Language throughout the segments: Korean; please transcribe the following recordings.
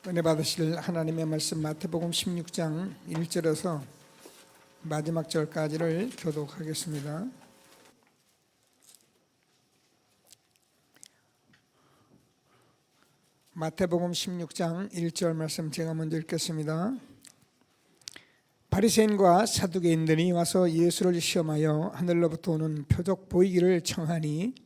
은혜 받으실 하나님의 말씀 마태복음 16장 1절에서 마지막 절까지를 교독하겠습니다. 마태복음 16장 1절 말씀 제가 먼저 읽겠습니다. 바리새인과 사두개인들이 와서 예수를 시험하여 하늘로부터 오는 표적 보이기를 청하니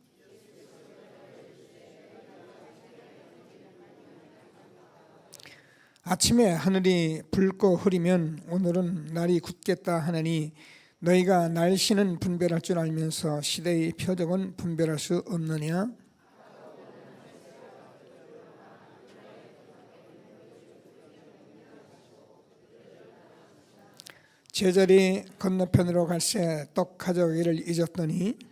아침에 하늘이 붉고 흐리면 오늘은 날이 굳겠다 하느니 너희가 날씨는 분별할 줄 알면서 시대의 표적은 분별할 수 없느냐? 제자리 건너편으로 갈새 떡 가져가기를 잊었더니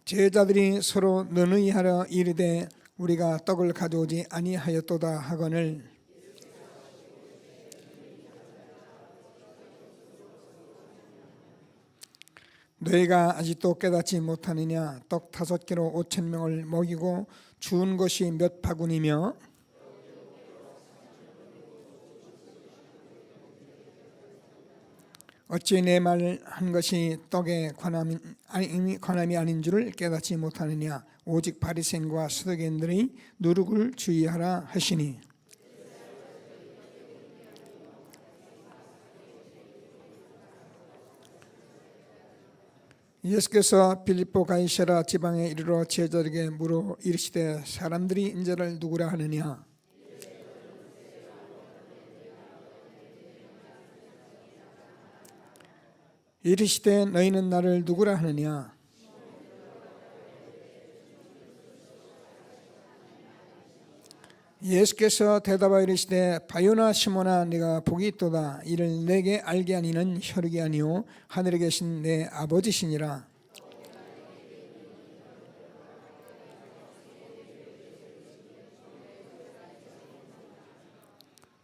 제자들이 서로 논의하러 이르되 우리가 떡을 가져오지 아니하였도다 하거늘 너희가 아직도 깨닫지 못하느냐? 떡 5개로 5,000명을 먹이고 주운 것이 몇 바구니며 어찌 내 말 한 것이 떡에 관함이 아닌 줄을 깨닫지 못하느냐? 오직 바리새인과 서두개인들의 누룩을 주의하라 하시니 예수께서 빌립보 가이사랴 지방에 이르러 제자들에게 물어 이르시되 사람들이 인자를 누구라 하느냐? 이르시되 너희는 나를 누구라 하느냐? 예수께서 대답하여 이르시되 바요나 시몬아 네가 복이 있도다. 이를 내게 알게 하니는 혈육이 아니요 하늘에 계신 내 아버지시니라.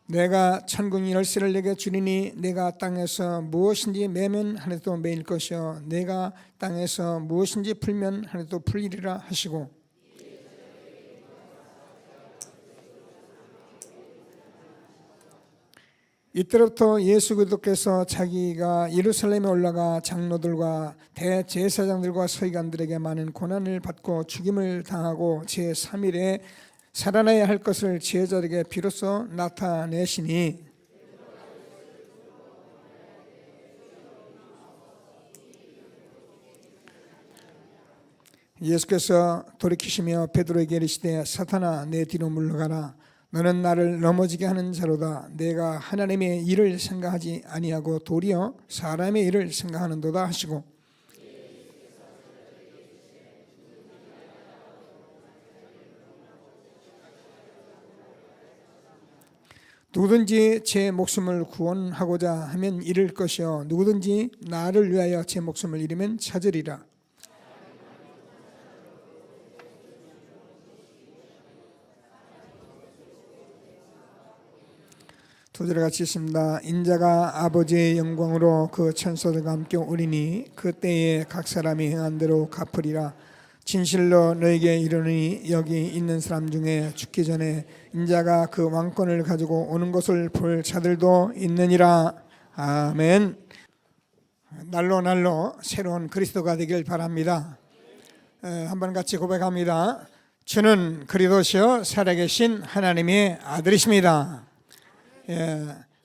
내가 천국 열쇠를 내게 주리니 내가 땅에서 무엇인지 매면 하늘도 매일 것이요 내가 땅에서 무엇인지 풀면 하늘도 풀리리라 하시고 이때부터 예수 그리스도께서 자기가 예루살렘에 올라가 장로들과 대제사장들과 서기관들에게 많은 고난을 받고 죽임을 당하고 제3일에 살아나야 할 것을 제자들에게 비로소 나타내시니 예수께서 돌이키시며 베드로에게 이르시되 사탄아 내 뒤로 물러가라. 너는 나를 넘어지게 하는 자로다. 내가 하나님의 일을 생각하지 아니하고 도리어 사람의 일을 생각하는도다 하시고 누구든지 제 목숨을 구원하고자 하면 잃을 것이요 누구든지 나를 위하여 제 목숨을 잃으면 찾으리라. 두 절 같이 있습니다. 인자가 아버지의 영광으로 그 천사들과 함께 오리니 그때에 각 사람이 행한 대로 갚으리라. 진실로 너에게 이르노니 여기 있는 사람 중에 죽기 전에 인자가 그 왕권을 가지고 오는 것을 볼 자들도 있느니라. 아멘. 날로 새로운 그리스도가 되길 바랍니다. 한번 같이 고백합니다. 주는 그리스도시요 살아계신 하나님의 아들이십니다.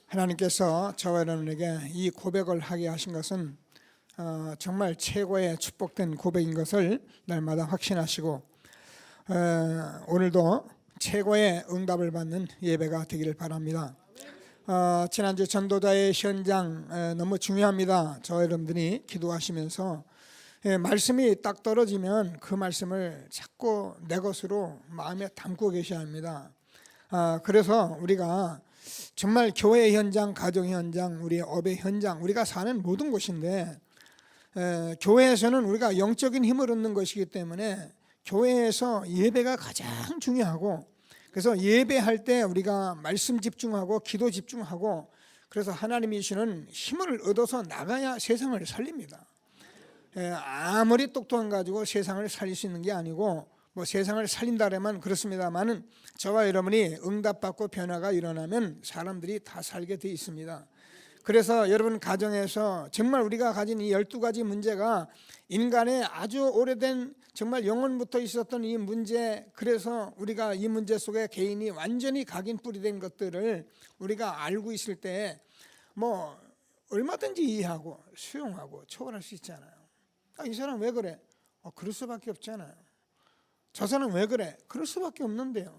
하나님께서 저와 여러분에게 이 고백을 하게 하신 것은 정말 최고의 축복된 고백인 것을 날마다 확신하시고 오늘도 최고의 응답을 받는 예배가 되기를 바랍니다. 지난주 전도자의 현장 너무 중요합니다. 저와 여러분들이 기도하시면서 말씀이 딱 떨어지면 그 말씀을 자꾸 내 것으로 마음에 담고 계셔야 합니다. 그래서 우리가 정말 교회 현장, 가정 현장, 우리의 업의 현장, 우리가 사는 모든 곳인데 교회에서는 우리가 영적인 힘을 얻는 것이기 때문에 교회에서 예배가 가장 중요하고 그래서 예배할 때 우리가 말씀 집중하고 기도 집중하고 그래서 하나님이 주시는 힘을 얻어서 나가야 세상을 살립니다. 아무리 똑똑한 가지고 세상을 살릴 수 있는 게 아니고 뭐 세상을 살린다라면 그렇습니다만은 저와 여러분이 응답받고 변화가 일어나면 사람들이 다 살게 돼 있습니다. 그래서 여러분 가정에서 정말 우리가 가진 이 12가지 문제가 인간의 아주 오래된 정말 영원부터 있었던 이 문제, 그래서 우리가 이 문제 속에 개인이 완전히 각인 뿌리된 것들을 우리가 알고 있을 때 뭐 얼마든지 이해하고 수용하고 초월할 수 있잖아요. 이 사람 왜 그래? 그럴 수밖에 없잖아요. 저 사람 왜 그래? 그럴 수밖에 없는데요.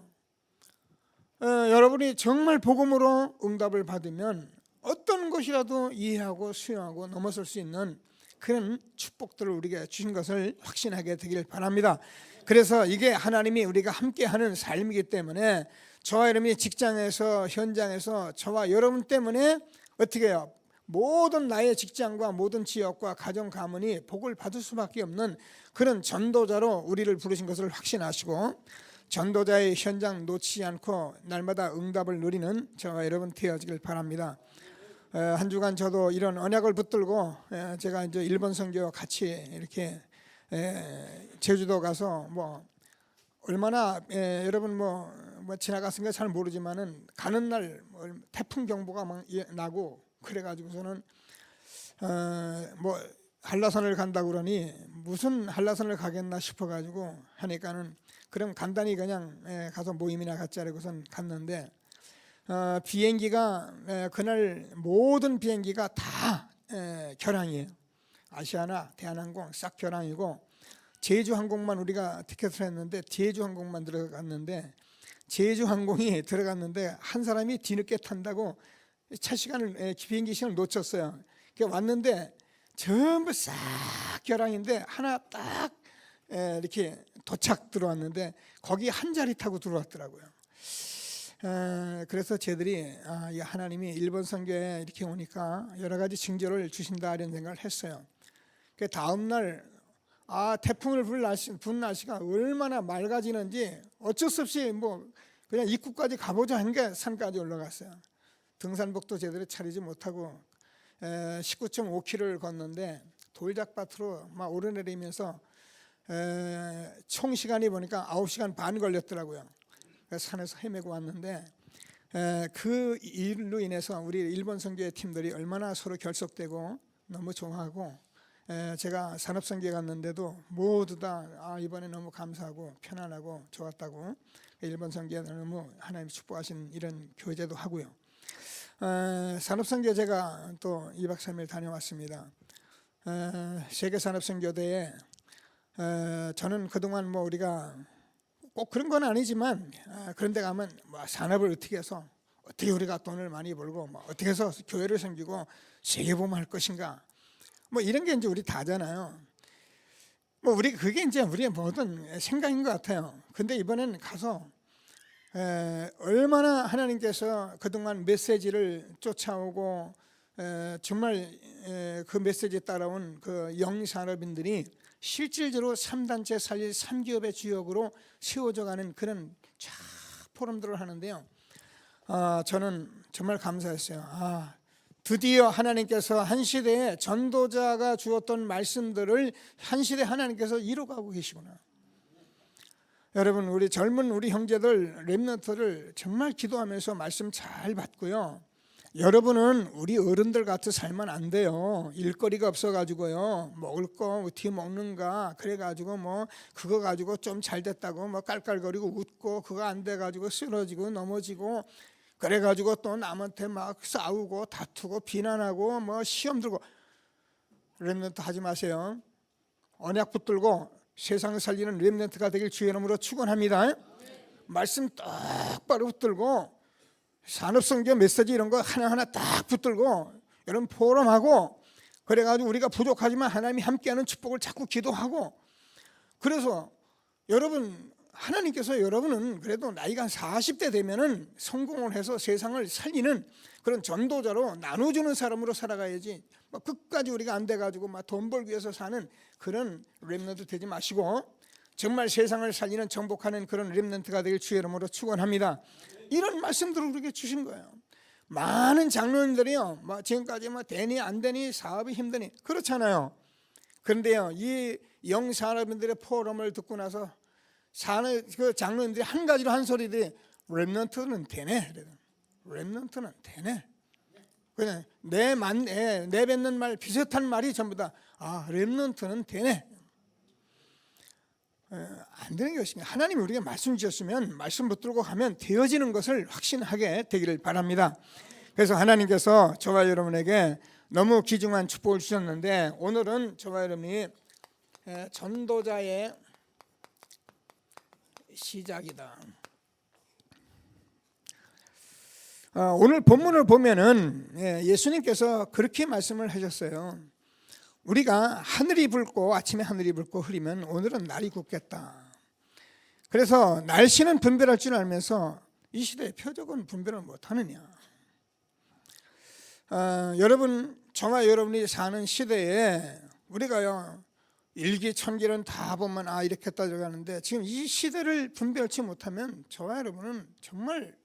여러분이 정말 복음으로 응답을 받으면 어떤 것이라도 이해하고 수용하고 넘어설 수 있는 그런 축복들을 우리에게 주신 것을 확신하게 되길 바랍니다. 그래서 이게 하나님이 우리가 함께하는 삶이기 때문에 저와 여러분이 직장에서 현장에서 저와 여러분 때문에 어떻게 해요? 모든 나의 직장과 모든 지역과 가정 가문이 복을 받을 수밖에 없는 그런 전도자로 우리를 부르신 것을 확신하시고 전도자의 현장 놓치지 않고 날마다 응답을 누리는 저와 여러분 되어지길 바랍니다. 한 주간 저도 이런 언약을 붙들고 제가 이제 일본 선교 같이 이렇게 제주도 가서 뭐 얼마나 여러분 뭐 지나갔으니까 잘 모르지만은 가는 날 태풍 경보가 막 나고 그래가지고서는 뭐 한라산을 간다 그러니 무슨 한라산을 가겠나 싶어가지고 하니까는 그럼 간단히 그냥 가서 모임이나 갖자라고선 갔는데 비행기가 그날 모든 비행기가 다 결항이에요. 아시아나 대한항공 싹 결항이고 제주항공만 우리가 티켓을 했는데 제주항공만 들어갔는데 제주항공이 들어갔는데 한 사람이 뒤늦게 탄다고 차 시간을 비행기 시간을 놓쳤어요. 왔는데 전부 싹 결항인데 하나 딱 이렇게 도착 들어왔는데 거기 한 자리 타고 들어왔더라고요. 그래서 저희들이 이 하나님이 일본 선교에 이렇게 오니까 여러 가지 징조를 주신다 이런 생각을 했어요. 그 다음 날 태풍을 분 날씨가 얼마나 맑아지는지 어쩔 수 없이 뭐 그냥 입구까지 가보자 한 게 산까지 올라갔어요. 등산복도 제대로 차리지 못하고 19.5km를 걷는데 돌작밭으로 막 오르내리면서 총 시간이 보니까 9시간 반 걸렸더라고요. 산에서 헤매고 왔는데 그 일로 인해서 우리 일본 선교의 팀들이 얼마나 서로 결속되고 너무 좋아하고 제가 산업선교에 갔는데도 모두 다 이번에 너무 감사하고 편안하고 좋았다고 일본 선교에 너무 하나님 축복하신 이런 교제도 하고요. 산업선교 제가 또 2박 3일 다녀왔습니다. 세계산업선교대에 저는 그동안 뭐 우리가 꼭 그런 건 아니지만 그런 데 가면 뭐 산업을 어떻게 해서 어떻게 우리가 돈을 많이 벌고 뭐 어떻게 해서 교회를 섬기고 세계복음할 것인가 뭐 이런 게 이제 우리 다잖아요. 뭐 우리 그게 이제 우리의 모든 생각인 것 같아요. 근데 이번엔 가서 얼마나 하나님께서 그동안 메시지를 쫓아오고 정말 그 메시지에 따라온 그 영산업인들이 실질적으로 3단체 살릴 3기업의 주역으로 세워져 가는 그런 쫙 포럼들을 하는데요. 저는 정말 감사했어요. 드디어 하나님께서 한 시대에 전도자가 주었던 말씀들을 한 시대 하나님께서 이루어가고 계시구나. 여러분 우리 젊은 우리 형제들 렘넌트를 정말 기도하면서 말씀 잘 받고요. 여러분은 우리 어른들 같이 살면 안 돼요. 일거리가 없어가지고요. 먹을 거 어떻게 먹는가 그래가지고 뭐 그거 가지고 좀 잘 됐다고 뭐 깔깔거리고 웃고 그거 안 돼가지고 쓰러지고 넘어지고 그래가지고 또 남한테 막 싸우고 다투고 비난하고 뭐 시험 들고 렘넌트 하지 마세요. 언약 붙들고 세상을 살리는 렘넌트가 되길 주의 이름으로 축원합니다. 말씀 똑바로 붙들고 산업선교 메시지 이런 거 하나하나 딱 붙들고 여러분 포럼하고 그래가지고 우리가 부족하지만 하나님이 함께하는 축복을 자꾸 기도하고 그래서 여러분 하나님께서 여러분은 그래도 나이가 한 40대 되면은 성공을 해서 세상을 살리는 그런 전도자로 나눠주는 사람으로 살아가야지 막 끝까지 우리가 안 돼가지고 막 돈 벌기 위해서 사는 그런 렘넌트 되지 마시고 정말 세상을 살리는 정복하는 그런 렘넌트가 되길 주의 이름으로 축원합니다. 이런 말씀들을 우리에게 주신 거예요. 많은 장로님들이요, 지금까지 되니 안 되니 사업이 힘드니 그렇잖아요. 그런데요, 이 영사람들의 포럼을 듣고 나서 그 장로님들이 한 가지로 한 소리들이 렘넌트는 되네. 렘넌트는 되네. 그냥 내뱉는 말 비슷한 말이 전부 다 렘넌트는 되네. 안 되는 것입니다. 하나님이 우리가 말씀 주셨으면 말씀 붙들고 가면 되어지는 것을 확신하게 되기를 바랍니다. 그래서 하나님께서 저와 여러분에게 너무 귀중한 축복을 주셨는데, 오늘은 저와 여러분이 전도자의 시작이다. 오늘 본문을 보면은 예수님께서 그렇게 말씀을 하셨어요. 우리가 하늘이 붉고 아침에 하늘이 붉고 흐리면 오늘은 날이 굳겠다. 그래서 날씨는 분별할 줄 알면서 이 시대의 표적은 분별을 못하느냐. 여러분, 저와 여러분이 사는 시대에 우리가요 일기천기는 다 보면 이렇게 따져가는데, 지금 이 시대를 분별치 못하면 저와 여러분은 정말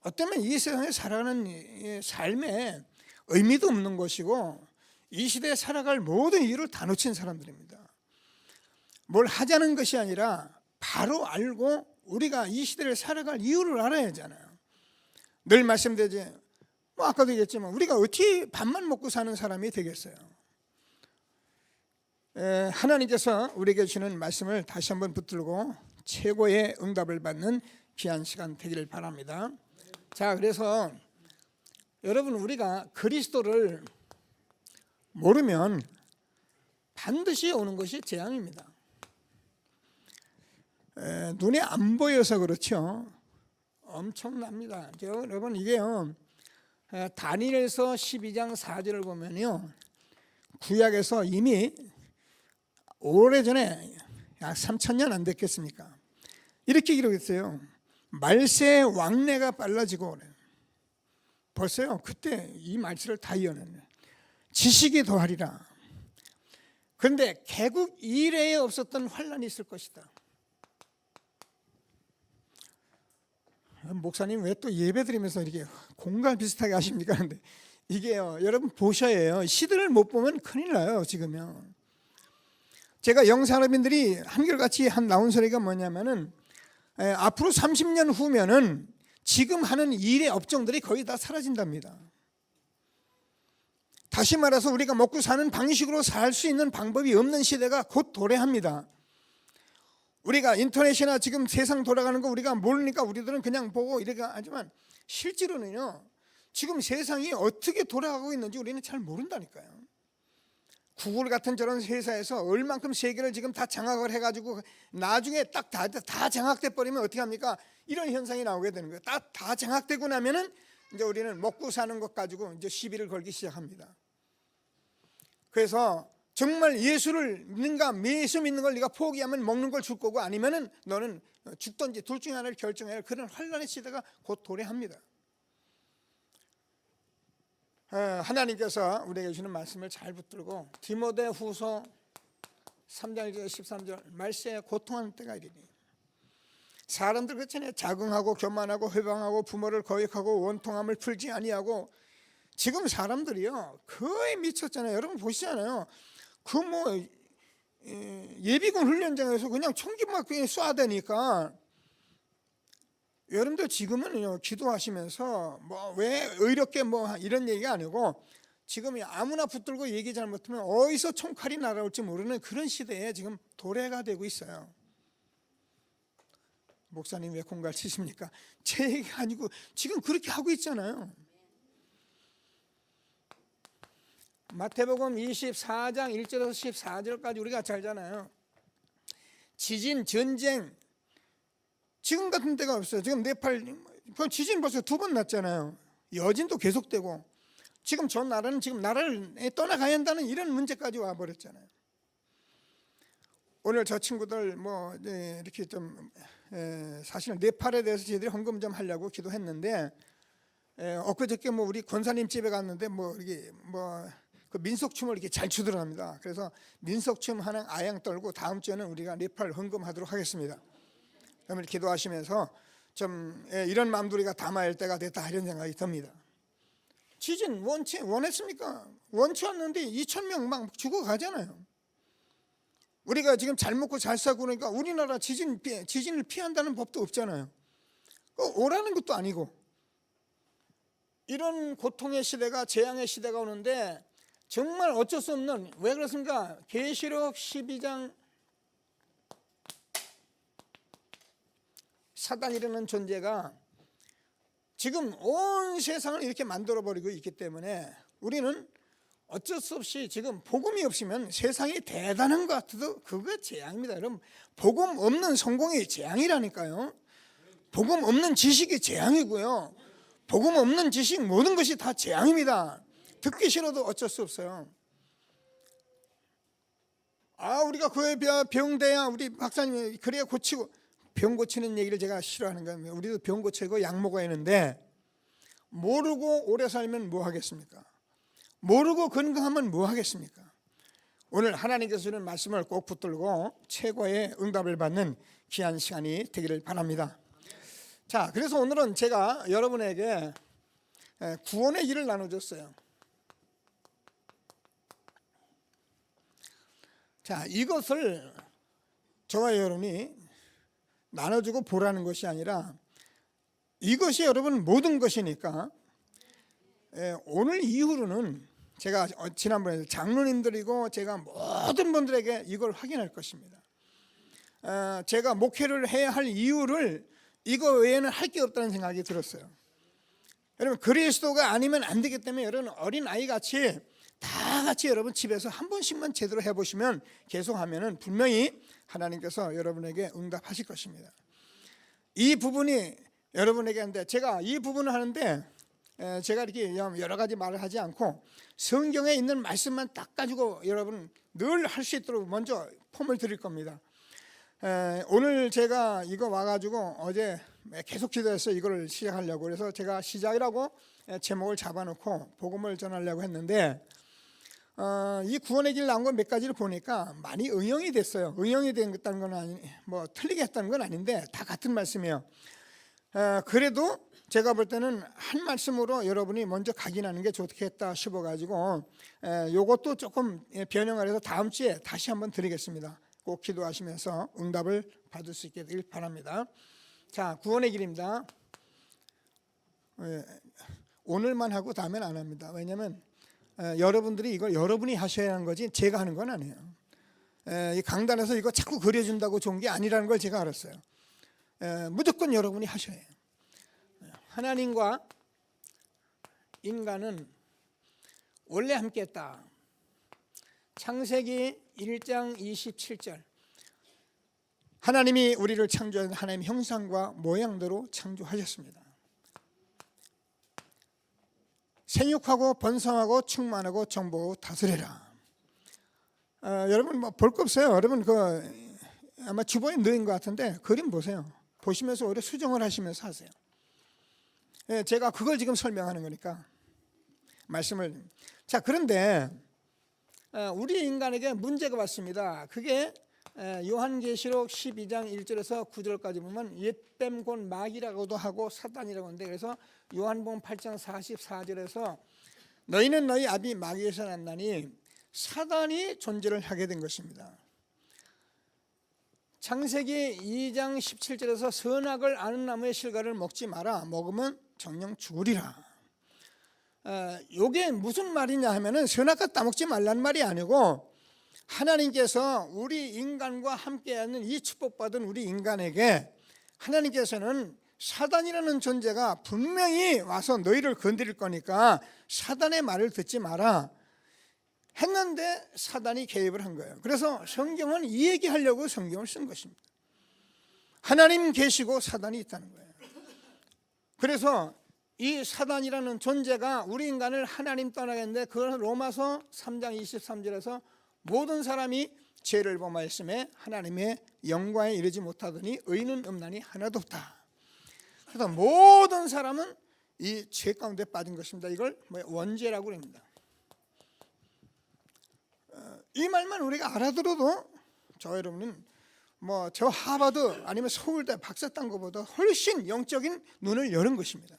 어쩌면 이 세상에 살아가는 삶에 의미도 없는 것이고, 이 시대에 살아갈 모든 이유를 다 놓친 사람들입니다. 뭘 하자는 것이 아니라 바로 알고 우리가 이 시대를 살아갈 이유를 알아야 하잖아요. 늘 말씀드리지, 아까도 얘기했지만 우리가 어떻게 밥만 먹고 사는 사람이 되겠어요. 하나님께서 우리에게 주는 말씀을 다시 한번 붙들고 최고의 응답을 받는 귀한 시간 되기를 바랍니다. 자, 그래서 여러분, 우리가 그리스도를 모르면 반드시 오는 것이 재앙입니다. 눈에 안 보여서 그렇죠. 엄청납니다. 여러분, 이게요, 다니엘서 12장 4절을 보면요, 구약에서 이미 오래전에 약 3,000년 안 됐겠습니까? 이렇게 기록했어요. 말세의 왕래가 빨라지고, 벌써요 그때 이 말씀을 다 이어냈네. 지식이 더하리라. 그런데 개국 이래에 없었던 환란이 있을 것이다. 목사님 왜 또 예배 드리면서 이렇게 공간 비슷하게 하십니까? 근데 이게요, 여러분 보셔야 해요. 시대를 못 보면 큰일 나요. 지금요, 제가 영사람인들이 한결같이 나온 소리가 뭐냐면은, 앞으로 30년 후면은 지금 하는 일의 업종들이 거의 다 사라진답니다. 다시 말해서 우리가 먹고 사는 방식으로 살 수 있는 방법이 없는 시대가 곧 도래합니다. 우리가 인터넷이나 지금 세상 돌아가는 거 우리가 모르니까 우리들은 그냥 보고 이렇게 하지만, 실제로는요 지금 세상이 어떻게 돌아가고 있는지 우리는 잘 모른다니까요. 구글 같은 저런 회사에서 얼만큼 세계를 지금 다 장악을 해가지고 나중에 딱 다 장악돼 버리면 어떻게 합니까? 이런 현상이 나오게 되는 거예요. 다 장악되고 나면은 이제 우리는 먹고 사는 것 가지고 이제 시비를 걸기 시작합니다. 그래서 정말 예수를 믿는가, 예수 믿는 걸 네가 포기하면 먹는 걸 줄 거고, 아니면은 너는 죽든지 둘 중에 하나를 결정해야 할 그런 환란의 시대가 곧 도래합니다. 하나님께서 우리에게 주는 말씀을 잘 붙들고 디모데후서 3장 13절, 말세에 고통하는 때가 이르니. 사람들 그렇잖아요. 자긍하고 교만하고 회방하고 부모를 거역하고 원통함을 풀지 아니하고. 지금 사람들이요 거의 미쳤잖아요. 여러분 보시잖아요. 그 예비군 훈련장에서 그냥 총기 막 쏴대니까, 여러분들 지금은요 기도하시면서 왜 의롭게 이런 얘기가 아니고, 지금 아무나 붙들고 얘기 잘못하면 어디서 총칼이 날아올지 모르는 그런 시대에 지금 도래가 되고 있어요. 목사님 왜 공갈 치십니까? 제 얘기가 아니고 지금 그렇게 하고 있잖아요. 마태복음 24장 1절에서 14절까지 우리가 잘 알잖아요. 지진, 전쟁, 지금 같은 때가 없어요. 지금 네팔 지진 벌써 2번 났잖아요. 여진도 계속되고, 지금 저 나라는 지금 나라를 떠나가야 한다는 이런 문제까지 와버렸잖아요. 오늘 저 친구들 이렇게 좀 사실은 네팔에 대해서 저희들이 헌금 좀 하려고 기도했는데, 엊그저께 우리 권사님 집에 갔는데 이게 그 민속춤을 이렇게 잘 추더랍니다. 그래서 민속춤 하는 아양 떨고 다음 주에는 우리가 네팔 헌금하도록 하겠습니다. 그러면 기도하시면서 좀 이런 마음도 우리가 담아야 할 때가 됐다, 이런 생각이 듭니다. 지진 원했습니까? 원치 않는데 2,000명 막 죽어가잖아요. 우리가 지금 잘 먹고 잘 살고 그러니까 우리나라 지진을 피한다는 법도 없잖아요. 오라는 것도 아니고. 이런 고통의 시대가, 재앙의 시대가 오는데 정말 어쩔 수 없는, 왜 그렇습니까? 계시록 12장 사단이라는 존재가 지금 온 세상을 이렇게 만들어버리고 있기 때문에 우리는 어쩔 수 없이 지금 복음이 없으면 세상이 대단한 것 같아도 그거 재앙입니다. 여러분, 복음 없는 성공이 재앙이라니까요. 복음 없는 지식이 재앙이고요. 복음 없는 지식, 모든 것이 다 재앙입니다. 듣기 싫어도 어쩔 수 없어요. 우리가 그에 병돼야 우리 박사님이 그래야 고치고, 병 고치는 얘기를 제가 싫어하는 거예요. 우리도 병 고치고 약 먹어야 하는데 모르고 오래 살면 뭐 하겠습니까? 모르고 건강하면 뭐 하겠습니까? 오늘 하나님께서 주는 말씀을 꼭 붙들고 최고의 응답을 받는 귀한 시간이 되기를 바랍니다. 자, 그래서 오늘은 제가 여러분에게 구원의 길을 나눠줬어요. 자, 이것을 저와 여러분이 나눠주고 보라는 것이 아니라 이것이 여러분 모든 것이니까 오늘 이후로는 제가 지난번에 장로님들이고 제가 모든 분들에게 이걸 확인할 것입니다. 제가 목회를 해야 할 이유를 이거 외에는 할 게 없다는 생각이 들었어요. 여러분, 그리스도가 아니면 안 되기 때문에 여러분 어린아이 같이 다 같이 여러분 집에서 한 번씩만 제대로 해보시면, 계속 하면은 분명히 하나님께서 여러분에게 응답하실 것입니다. 이 부분이 여러분에게 하는데, 제가 이 부분을 하는데 제가 이렇게 여러 가지 말을 하지 않고 성경에 있는 말씀만 딱 가지고 여러분 늘 할 수 있도록 먼저 폼을 드릴 겁니다. 오늘 제가 이거 와가지고 어제 계속 기도해서 이걸 시작하려고, 그래서 제가 시작이라고 제목을 잡아놓고 복음을 전하려고 했는데 이 구원의 길 나온 거 몇 가지를 보니까 많이 응용이 됐어요. 응용이 됐다는 건 아니, 뭐 틀리게 했다는 건 아닌데 다 같은 말씀이에요. 그래도 제가 볼 때는 한 말씀으로 여러분이 먼저 각인하는 게 좋겠다 싶어가지고 요것도 조금 변형을 해서 다음 주에 다시 한번 드리겠습니다. 꼭 기도하시면서 응답을 받을 수 있게 되길 바랍니다. 자, 구원의 길입니다. 오늘만 하고 다음엔 안 합니다. 왜냐하면 여러분들이 이걸 여러분이 하셔야 하는 거지 제가 하는 건 아니에요. 이 강단에서 이거 자꾸 그려준다고 좋은 게 아니라는 걸 제가 알았어요. 무조건 여러분이 하셔야 해요. 하나님과 인간은 원래 함께했다. 창세기 1장 27절, 하나님이 우리를 창조한 하나님의 형상과 모양대로 창조하셨습니다. 생육하고 번성하고 충만하고 정복하고 다스려라. 여러분 뭐 볼 거 없어요. 여러분 아마 주보에 넣은 것 같은데 그림 보세요. 보시면서 오히려 수정을 하시면서 하세요. 제가 그걸 지금 설명하는 거니까 말씀을. 자, 그런데 우리 인간에게 문제가 왔습니다. 그게 요한계시록 12장 1절에서 9절까지 보면 옛뱀 곧 마귀라고도 하고 사단이라고 하는데, 그래서 요한복음 8장 44절에서 너희는 너희 아비 마귀에서 났나니 사단이 존재를 하게 된 것입니다. 창세기 2장 17절에서 선악을 아는 나무의 실과를 먹지 마라, 먹으면 정령 죽으리라. 이게 무슨 말이냐 하면은 선악과 따먹지 말라는 말이 아니고, 하나님께서 우리 인간과 함께하는 이 축복받은 우리 인간에게 하나님께서는 사단이라는 존재가 분명히 와서 너희를 건드릴 거니까 사단의 말을 듣지 마라 했는데 사단이 개입을 한 거예요. 그래서 성경은 이 얘기하려고 성경을 쓴 것입니다. 하나님 계시고 사단이 있다는 거예요. 그래서 이 사단이라는 존재가 우리 인간을 하나님 떠나게 했는데, 그걸 로마서 3장 23절에서 모든 사람이 죄를 범하였음에 하나님의 영광에 이르지 못하더니 의인은 없나니 하나도 없다. 그래서 모든 사람은 이 죄 가운데 빠진 것입니다. 이걸 원죄라고 합니다. 이 말만 우리가 알아들어도 저 여러분은 뭐 저 하버드 아니면 서울대 박사 딴 것보다 훨씬 영적인 눈을 여는 것입니다.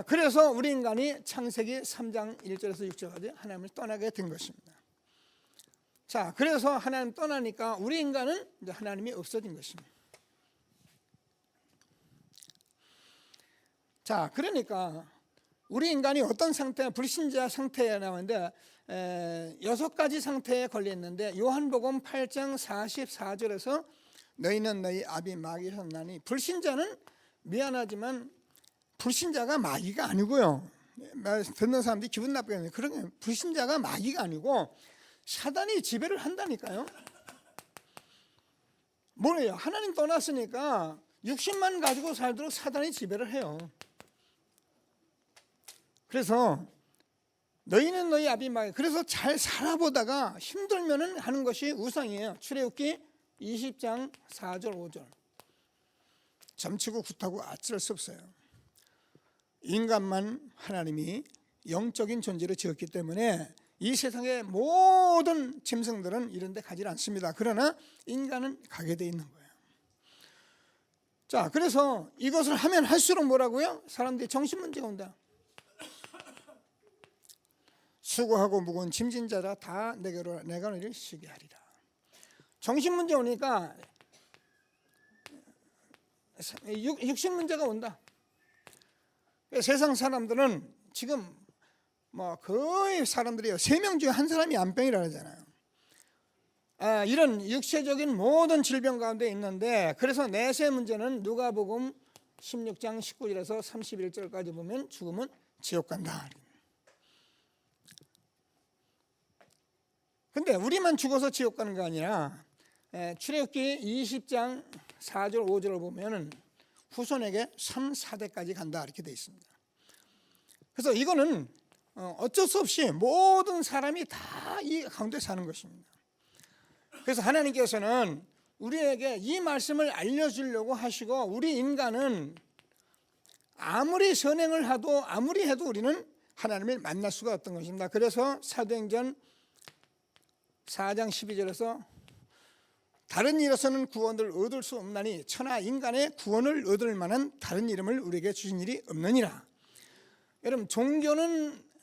그래서 우리 인간이 창세기 3장 1절에서 6절까지 하나님을 떠나게 된 것입니다. 자, 그래서 하나님 떠나니까 우리 인간은 이제 하나님이 없어진 것입니다. 자, 그러니까 우리 인간이 어떤 상태, 불신자 상태에 나오는데 6가지 상태에 걸렸는데 요한복음 8장 44절에서 너희는 너희 아비 마귀에서 나니, 불신자는 미안하지만 불신자가 마귀가 아니고요. 듣는 사람들이 기분 나쁘게 하는 그런 게, 불신자가 마귀가 아니고 사단이 지배를 한다니까요. 뭐예요? 하나님 떠났으니까 육신만 가지고 살도록 사단이 지배를 해요. 그래서 너희는 너희 아비 마귀, 그래서 잘 살아보다가 힘들면은 하는 것이 우상이에요. 출애굽기 20장 4절 5절. 점치고 굿하고 아찔할 수 없어요. 인간만 하나님이 영적인 존재로 지었기 때문에 이 세상의 모든 짐승들은 이런 데 가지 않습니다. 그러나 인간은 가게 돼 있는 거예요. 자, 그래서 이것을 하면 할수록 뭐라고요? 사람들이 정신문제가 온다. 수고하고 무거운 짐진 자라 다 내게로 내가 너희를 쉬게 하리라. 정신문제 오니까 육신문제가 온다. 세상 사람들은 지금 뭐 거의 사람들이 3명 중에 1사람이 암병이라 하잖아요. 이런 육체적인 모든 질병 가운데 있는데, 그래서 내세 문제는 누가복음 16장 19절에서 31절까지 보면 죽으면 지옥 간다. 근데 우리만 죽어서 지옥 가는 게 아니라 출애굽기 20장 4절 5절을 보면은 후손에게 3, 4대까지 간다 이렇게 되어 있습니다. 그래서 이거는 어쩔 수 없이 모든 사람이 다 이 가운데 사는 것입니다. 그래서 하나님께서는 우리에게 이 말씀을 알려주려고 하시고, 우리 인간은 아무리 선행을 하도 아무리 해도 우리는 하나님을 만날 수가 없던 것입니다. 그래서 사도행전 4장 12절에서 다른 일에서는 구원을 얻을 수 없나니 천하 인간의 구원을 얻을 만한 다른 이름을 우리에게 주신 일이 없느니라. 여러분, 종교는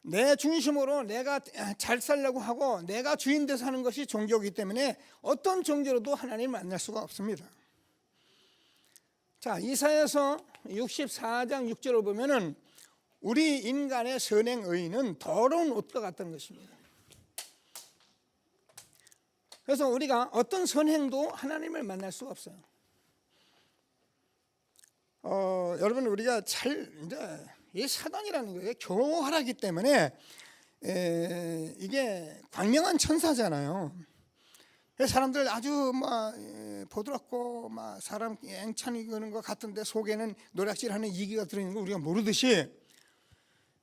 내 중심으로 내가 잘 살려고 하고 내가 주인 돼서 하는 것이 종교이기 때문에 어떤 종교로도 하나님을 만날 수가 없습니다. 자, 이사야서 64장 6절을 보면은 우리 인간의 선행 의는 더러운 옷과 같다는 것입니다. 그래서 우리가 어떤 선행도 하나님을 만날 수가 없어요. 여러분, 우리가 이제 이 사단이라는 게 교활하기 때문에 이게 광명한 천사잖아요. 사람들 아주 보드랍고 사람 앵찬이 그런 것 같은데 속에는 노략질하는 이기가 들어있는 거 우리가 모르듯이,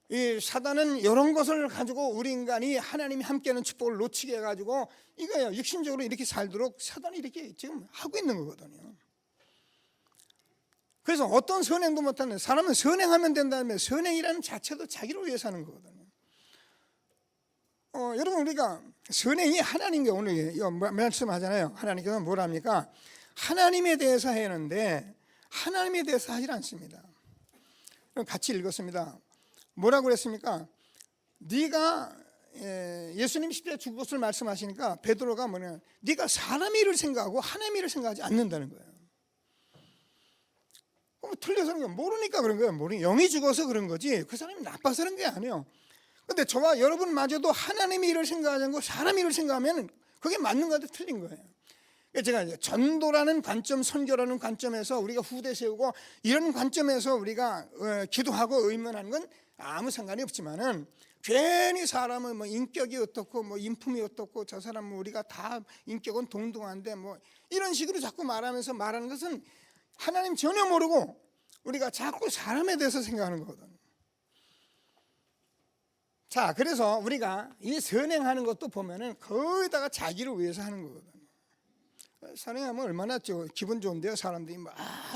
이 사단은 이런 것을 가지고 우리 인간이 하나님이 함께하는 축복을 놓치게 해가지고 이거예요. 육신적으로 이렇게 살도록 사단이 이렇게 지금 하고 있는 거거든요. 그래서 어떤 선행도 못하는 사람은 선행하면 된다면 선행이라는 자체도 자기를 위해서 하는 거거든요. 여러분, 우리가 선행이 하나님께 오늘 말씀하잖아요. 하나님께서 뭐랍니까? 하나님에 대해서 하는데 하나님에 대해서 하질 않습니다. 같이 읽었습니다. 뭐라고 그랬습니까? 네가 예수님 십자가에 죽은 것을 말씀하시니까 베드로가 네가 사람의 일을 생각하고 하나님의 일을 생각하지 않는다는 거예요. 틀려서 그런 거 모르니까 그런 거예요. 영이 죽어서 그런 거지 그 사람이 나빠서 그런 게 아니에요. 근데 저와 여러분마저도 하나님의 일을 생각하지 않고 사람의 일을 생각하면 그게 맞는 것 같아 틀린 거예요. 제가 이제 전도라는 관점, 선교라는 관점에서 우리가 후대 세우고 이런 관점에서 우리가 기도하고 의문하는 건 아무 상관이 없지만은, 괜히 사람은 인격이 어떻고 인품이 어떻고 저 사람은 우리가 다 인격은 동등한데 이런 식으로 자꾸 말하면서 말하는 것은 하나님 전혀 모르고 우리가 자꾸 사람에 대해서 생각하는 거거든요. 자, 그래서 우리가 이 선행하는 것도 보면은 거의다가 자기를 위해서 하는 거거든요. 선행하면 얼마나 기분 좋은데요. 사람들이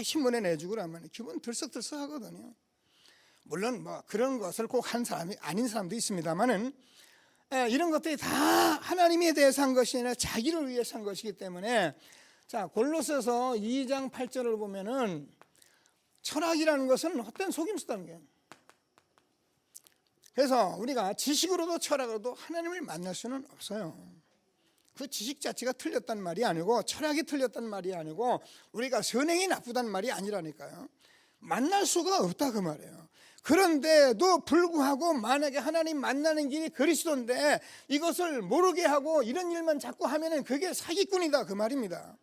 신문에 내주고 그러면 기분 들썩들썩 하거든요. 물론 그런 것을 꼭 한 사람이 아닌 사람도 있습니다만은, 이런 것들이 다 하나님에 대해서 한 것이 아니라 자기를 위해서 한 것이기 때문에, 자, 골로새서 2장 8절을 보면은 철학이라는 것은 헛된 속임수다는 거예요. 그래서 우리가 지식으로도 철학으로도 하나님을 만날 수는 없어요. 그 지식 자체가 틀렸단 말이 아니고 철학이 틀렸단 말이 아니고 우리가 선행이 나쁘단 말이 아니라니까요. 만날 수가 없다 그 말이에요. 그런데도 불구하고 만약에 하나님 만나는 길이 그리스도인데 이것을 모르게 하고 이런 일만 자꾸 하면은 그게 사기꾼이다 그 말입니다.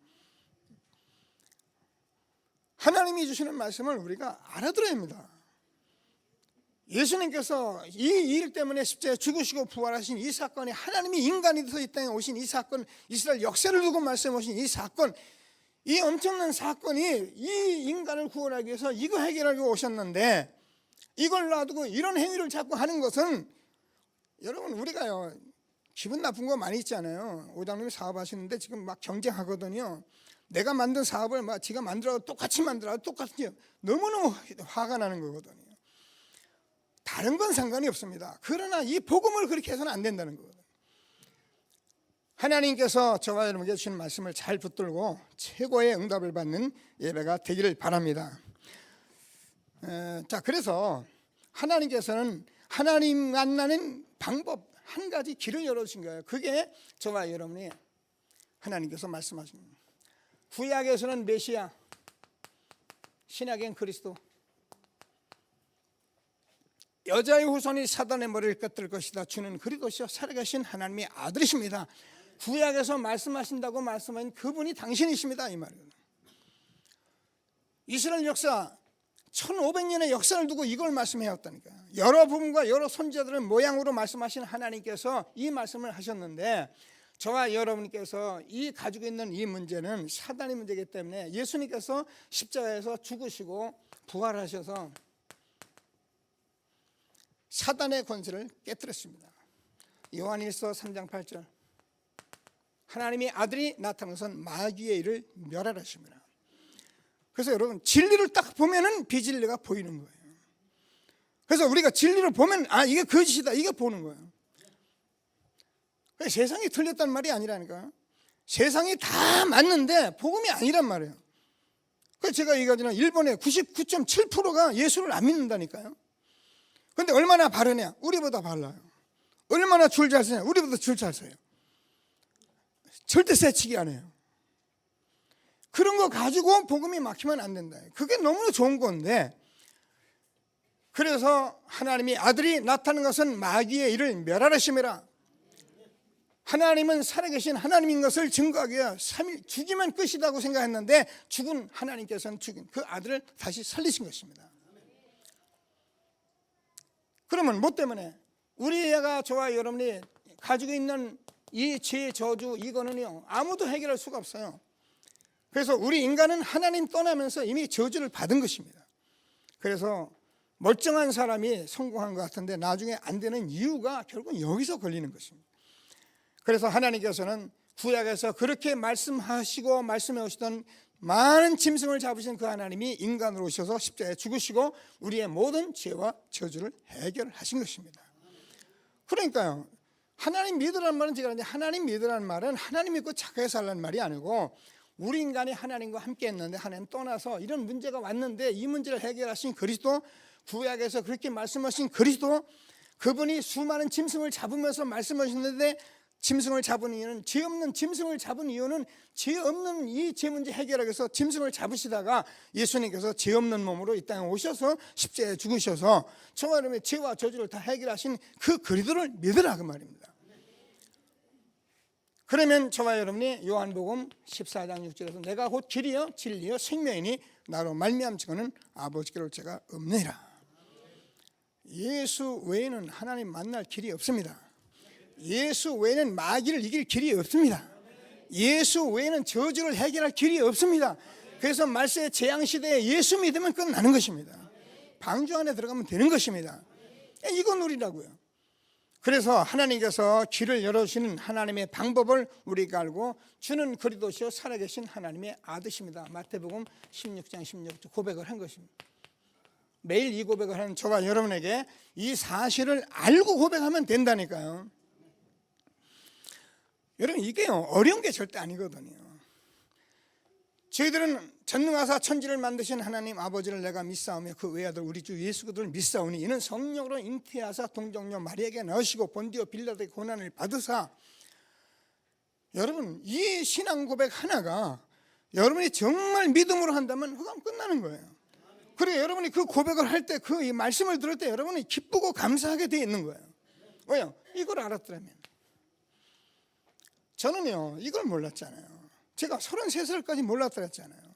하나님이 주시는 말씀을 우리가 알아들어야 합니다. 예수님께서 이 일 때문에 십자가에 죽으시고 부활하신 이 사건이 하나님이 인간이 돼서 이 땅에 오신 이 사건, 이스라엘 역사를 두고 말씀하신 이 사건, 이 엄청난 사건이 이 인간을 구원하기 위해서 이거 해결하기 오셨는데 이걸 놔두고 이런 행위를 자꾸 하는 것은 여러분 우리가요 기분 나쁜 거 많이 있잖아요. 오장님이 사업하시는데 지금 막 경쟁하거든요. 내가 만든 사업을 막 지가 만들어도 똑같이 만들어도 똑같이 너무너무 화가 나는 거거든요. 다른 건 상관이 없습니다. 그러나 이 복음을 그렇게 해서는 안 된다는 거거든요. 하나님께서 저와 여러분에게 주신 말씀을 잘 붙들고 최고의 응답을 받는 예배가 되기를 바랍니다. 자, 그래서 하나님께서는 하나님 만나는 방법 한 가지 길을 열어주신 거예요. 그게 저와 여러분이 하나님께서 말씀하신 거예요. 구약에서는 메시아, 신약엔 그리스도. 여자의 후손이 사단의 머리를 꺾을 것이다. 주는 그리스도시요 살아계신 하나님의 아들이십니다. 구약에서 말씀하신다고 말씀한 그분이 당신이십니다 이 말이에요. 이스라엘 역사 1500년의 역사를 두고 이걸 말씀해왔다니까요. 여러 부분과 여러 선지자들의 모양으로 말씀하신 하나님께서 이 말씀을 하셨는데 저와 여러분께서 이 가지고 있는 이 문제는 사단의 문제이기 때문에 예수님께서 십자가에서 죽으시고 부활하셔서 사단의 권세를 깨뜨렸습니다. 요한일서 3장 8절 하나님의 아들이 나타난 것은 마귀의 일을 멸하라십니다. 그래서 여러분 진리를 딱 보면은 비진리가 보이는 거예요. 그래서 우리가 진리를 보면 아 이게 거짓이다 이게 보는 거예요. 세상이 틀렸단 말이 아니라니까. 세상이 다 맞는데 복음이 아니란 말이에요. 그래서 제가 얘기하지만 일본의 99.7%가 예수를 안 믿는다니까요. 그런데 얼마나 바르냐? 우리보다 발라요. 얼마나 줄 잘 서냐? 우리보다 줄 잘 서요. 절대 새치기 안 해요. 그런 거 가지고 복음이 막히면 안 된다. 그게 너무나 좋은 건데 그래서 하나님이 아들이 나타난 것은 마귀의 일을 멸하라심이라. 하나님은 살아계신 하나님인 것을 증거하기 위해 3일 죽이면 끝이라고 생각했는데 죽은 하나님께서는 죽인 그 아들을 다시 살리신 것입니다. 그러면 뭐 때문에? 우리가 저와 여러분이 가지고 있는 이 죄의 저주 이거는요 아무도 해결할 수가 없어요. 그래서 우리 인간은 하나님 떠나면서 이미 저주를 받은 것입니다. 그래서 멀쩡한 사람이 성공한 것 같은데 나중에 안 되는 이유가 결국 여기서 걸리는 것입니다. 그래서 하나님께서는 구약에서 그렇게 말씀하시고 말씀해 오시던 많은 짐승을 잡으신 그 하나님이 인간으로 오셔서 십자가에 죽으시고 우리의 모든 죄와 저주를 해결하신 것입니다. 그러니까요 하나님 믿으라는 말은 제가 이제 하나님 믿으라는 말은 하나님 믿고 착하게 살라는 말이 아니고 우리 인간이 하나님과 함께 했는데 하나님 떠나서 이런 문제가 왔는데 이 문제를 해결하신 그리스도, 구약에서 그렇게 말씀하신 그리스도, 그분이 수많은 짐승을 잡으면서 말씀하셨는데 짐승을 잡은 이유는 죄 없는 짐승을 잡은 이유는 죄 없는 이 죄 문제 해결하기 위해서 짐승을 잡으시다가 예수님께서 죄 없는 몸으로 이 땅에 오셔서 십자가에 죽으셔서 저와 여러분의 죄와 저주를 다 해결하신 그 그리스도를 믿으라 그 말입니다. 그러면 저와 여러분이 요한복음 14장 6절에서 내가 곧 길이요 진리요 생명이니 나로 말미암 증거는 아버지께로 제가 없느니라. 예수 외에는 하나님 만날 길이 없습니다. 예수 외에는 마귀를 이길 길이 없습니다. 예수 외에는 저주를 해결할 길이 없습니다. 그래서 말세의 재앙시대에 예수 믿으면 끝나는 것입니다. 방주 안에 들어가면 되는 것입니다. 이건 우리라고요. 그래서 하나님께서 길을 열어주시는 하나님의 방법을 우리가 알고 주는 그리스도시요 살아계신 하나님의 아드십니다. 마태복음 16장 16절 고백을 한 것입니다. 매일 이 고백을 하는 저와 여러분에게 이 사실을 알고 고백하면 된다니까요. 여러분 이게요 어려운 게 절대 아니거든요. 저희들은 전능하사 천지를 만드신 하나님 아버지를 내가 믿사오며 그 외아들 우리 주 예수 그리스도를 믿사오니 이는 성령으로 잉태하사 동정녀 마리아에게 낳으시고 본디오 빌라도의 고난을 받으사. 여러분, 이 신앙 고백 하나가 여러분이 정말 믿음으로 한다면 그건 끝나는 거예요. 그리고 여러분이 그 고백을 할 때, 그 말씀을 들을 때 여러분이 기쁘고 감사하게 되어 있는 거예요. 왜요? 이걸 알았더라면. 저는요, 이걸 몰랐잖아요. 제가 33살까지 몰랐더랬잖아요.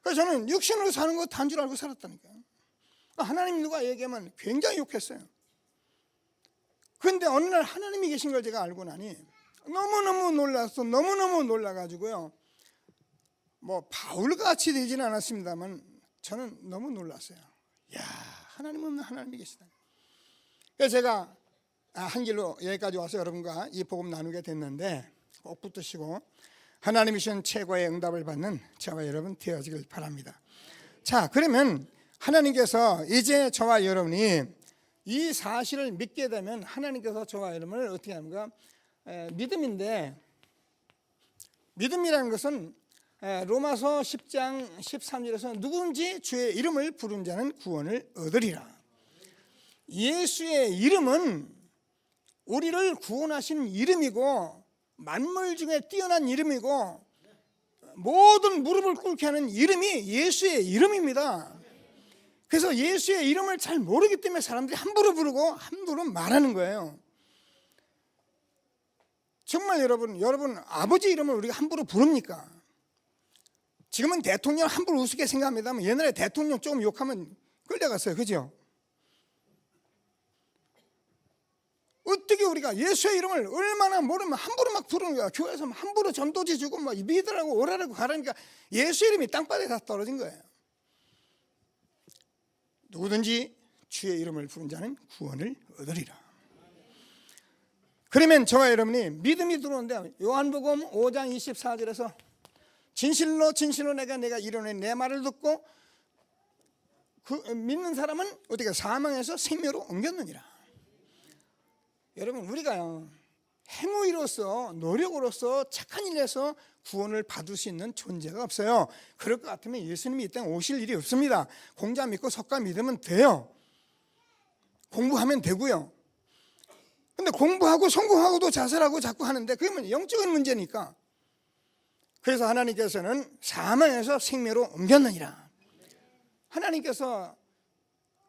그래서 저는 육신으로 사는 거 단 줄 알고 살았다니까요. 하나님 누가 얘기하면 굉장히 욕했어요. 그런데 어느 날 하나님이 계신 걸 제가 알고 나니 너무너무 놀랐어. 너무너무 놀라가지고요. 뭐 바울같이 되지는 않았습니다만 저는 너무 놀랐어요. 야, 하나님 없는 하나님이 계시다. 그래서 제가 한 길로 여기까지 와서 여러분과 이 복음 나누게 됐는데 꼭 붙드시고 하나님이 주신 최고의 응답을 받는 저와 여러분 되어지길 바랍니다. 자, 그러면 하나님께서 이제 저와 여러분이 이 사실을 믿게 되면 하나님께서 저와 여러분을 어떻게 합니까? 믿음인데, 믿음이라는 것은 로마서 10장 13절에서 누구든지 주의 이름을 부른 자는 구원을 얻으리라. 예수의 이름은 우리를 구원하신 이름이고 만물 중에 뛰어난 이름이고 모든 무릎을 꿇게 하는 이름이 예수의 이름입니다. 그래서 예수의 이름을 잘 모르기 때문에 사람들이 함부로 부르고 함부로 말하는 거예요. 정말 여러분 아버지 이름을 우리가 함부로 부릅니까? 지금은 대통령 함부로 우습게 생각합니다만 옛날에 대통령 조금 욕하면 끌려갔어요. 그죠? 어떻게 우리가 예수의 이름을 얼마나 모르면 함부로 막 부르는 거야. 교회에서 함부로 전도지 주고 막 믿으라고 오라라고 가라니까 예수 이름이 땅바닥에 다 떨어진 거예요. 누구든지 주의 이름을 부른 자는 구원을 얻으리라. 그러면 저와 여러분이 믿음이 들어오는데 요한복음 5장 24절에서 진실로 진실로 내가 이르노니 내 말을 듣고 그 믿는 사람은 어떻게 사망에서 생명으로 옮겼느니라. 여러분, 우리가요 행위로서 노력으로서 착한 일에서 구원을 받을 수 있는 존재가 없어요. 그럴 것 같으면 예수님이 이 땅에 오실 일이 없습니다. 공자 믿고 석가 믿으면 돼요. 공부하면 되고요. 근데 공부하고 성공하고도 자살하고 자꾸 하는데 그러면 영적인 문제니까. 그래서 하나님께서는 사망에서 생명으로 옮겼느니라. 하나님께서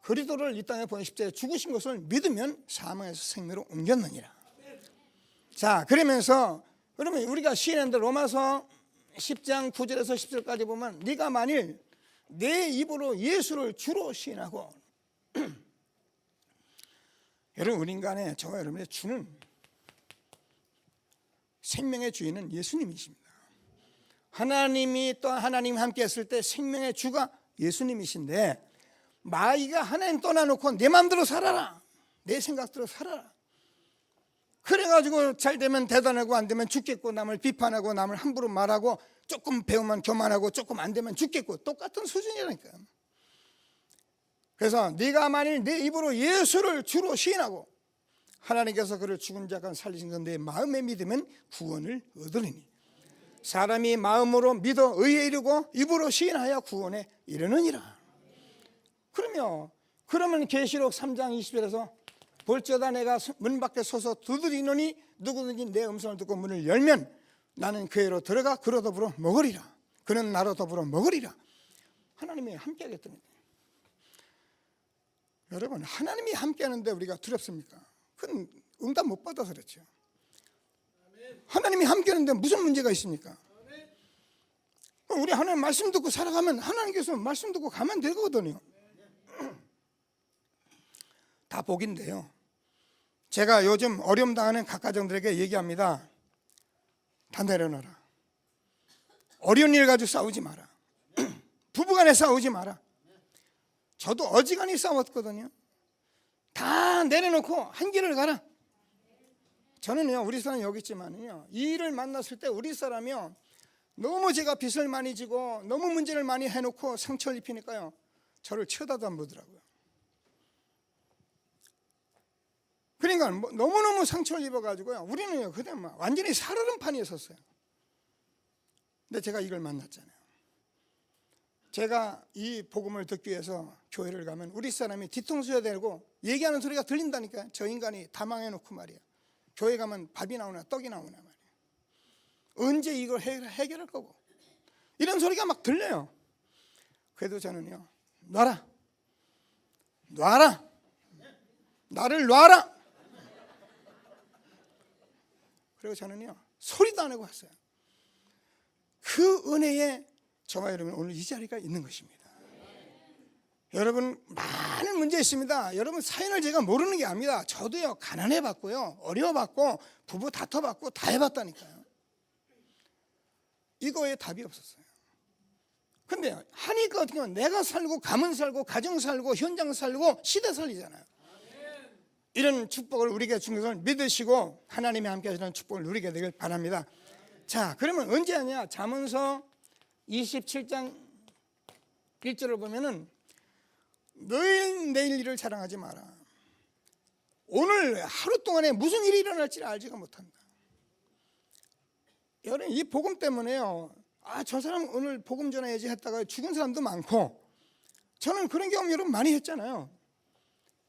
그리스도를 이 땅에 보내십시오. 죽으신 것을 믿으면 사망에서 생명으로 옮겼느니라. 자, 그러면서 그러면 우리가 시인한데 로마서 10장 9절에서 10절까지 보면 네가 만일 내 입으로 예수를 주로 시인하고 여러분, 우리 인간의 저와 여러분의 주는 생명의 주인은 예수님이십니다. 하나님이 또 하나님 함께 했을 때 생명의 주가 예수님이신데 마귀가 하나님 떠나놓고 내 마음대로 살아라, 내 생각대로 살아라, 그래가지고 잘 되면 대단하고 안 되면 죽겠고 남을 비판하고 남을 함부로 말하고 조금 배우면 교만하고 조금 안 되면 죽겠고 똑같은 수준이라니까요. 그래서 네가 만일 내 입으로 예수를 주로 시인하고 하나님께서 그를 죽은 자 가운데 살리신 건데 마음에 믿으면 구원을 얻으리니 사람이 마음으로 믿어 의에 이르고 입으로 시인하여 구원에 이르느니라. 그러면 계시록 3장 20절에서 볼지어다 내가 문 밖에 서서 두드리노니 누구든지 내 음성을 듣고 문을 열면 나는 그에로 들어가 그로 더불어 먹으리라. 그는 나로 더불어 먹으리라. 하나님이 함께 하겠다는 거예요. 여러분, 하나님이 함께 하는데 우리가 두렵습니까? 그건 응답 못 받아서 그렇죠. 하나님이 함께 하는데 무슨 문제가 있습니까? 우리 하나님 말씀 듣고 살아가면 하나님께서 말씀 듣고 가면 되거든요. 다 복인데요. 제가 요즘 어려움 당하는 각가정들에게 얘기합니다. 다 내려놔라. 어려운 일 가지고 싸우지 마라. 부부간에 싸우지 마라. 저도 어지간히 싸웠거든요. 다 내려놓고 한 길을 가라. 저는요, 우리 사람 여기 있지만요, 이 일을 만났을 때 우리 사람이요 너무 제가 빚을 많이 지고 너무 문제를 많이 해놓고 상처를 입히니까요 저를 쳐다도 안 보더라고요. 그러니까 너무너무 상처를 입어가지고요 우리는요 그때 막 완전히 살얼음판에 섰어요. 근데 제가 이걸 만났잖아요. 제가 이 복음을 듣기 위해서 교회를 가면 우리 사람이 뒤통수에 대고 얘기하는 소리가 들린다니까요. 저 인간이 다 망해놓고 말이야. 교회 가면 밥이 나오나 떡이 나오나 말이야. 언제 이걸 해결할 거고, 이런 소리가 막 들려요. 그래도 저는요, 놔라, 나를 놔라. 그리고 저는요, 소리도 안 하고 왔어요. 그 은혜에 저와 여러분 오늘 이 자리가 있는 것입니다. 여러분, 많은 문제 있습니다. 여러분, 사연을 제가 모르는 게 아닙니다. 저도요, 가난해 봤고요, 어려워 봤고, 부부 다퉈 봤고, 다 해봤다니까요. 이거에 답이 없었어요. 근데 하니까 어떻게 하면 내가 살고, 가문 살고, 가정 살고, 현장 살고, 시대 살리잖아요. 이런 축복을 우리에게 준 것을 믿으시고 하나님이 함께 하시는 축복을 누리게 되길 바랍니다. 자, 그러면 언제 하냐? 잠언서 27장 1절을 보면은 너희 내일 일을 자랑하지 마라. 오늘 하루 동안에 무슨 일이 일어날지 알지가 못한다. 여러분, 이 복음 때문에요, 저 사람 오늘 복음 전해야지 했다가 죽은 사람도 많고, 저는 그런 경험 여러분 많이 했잖아요.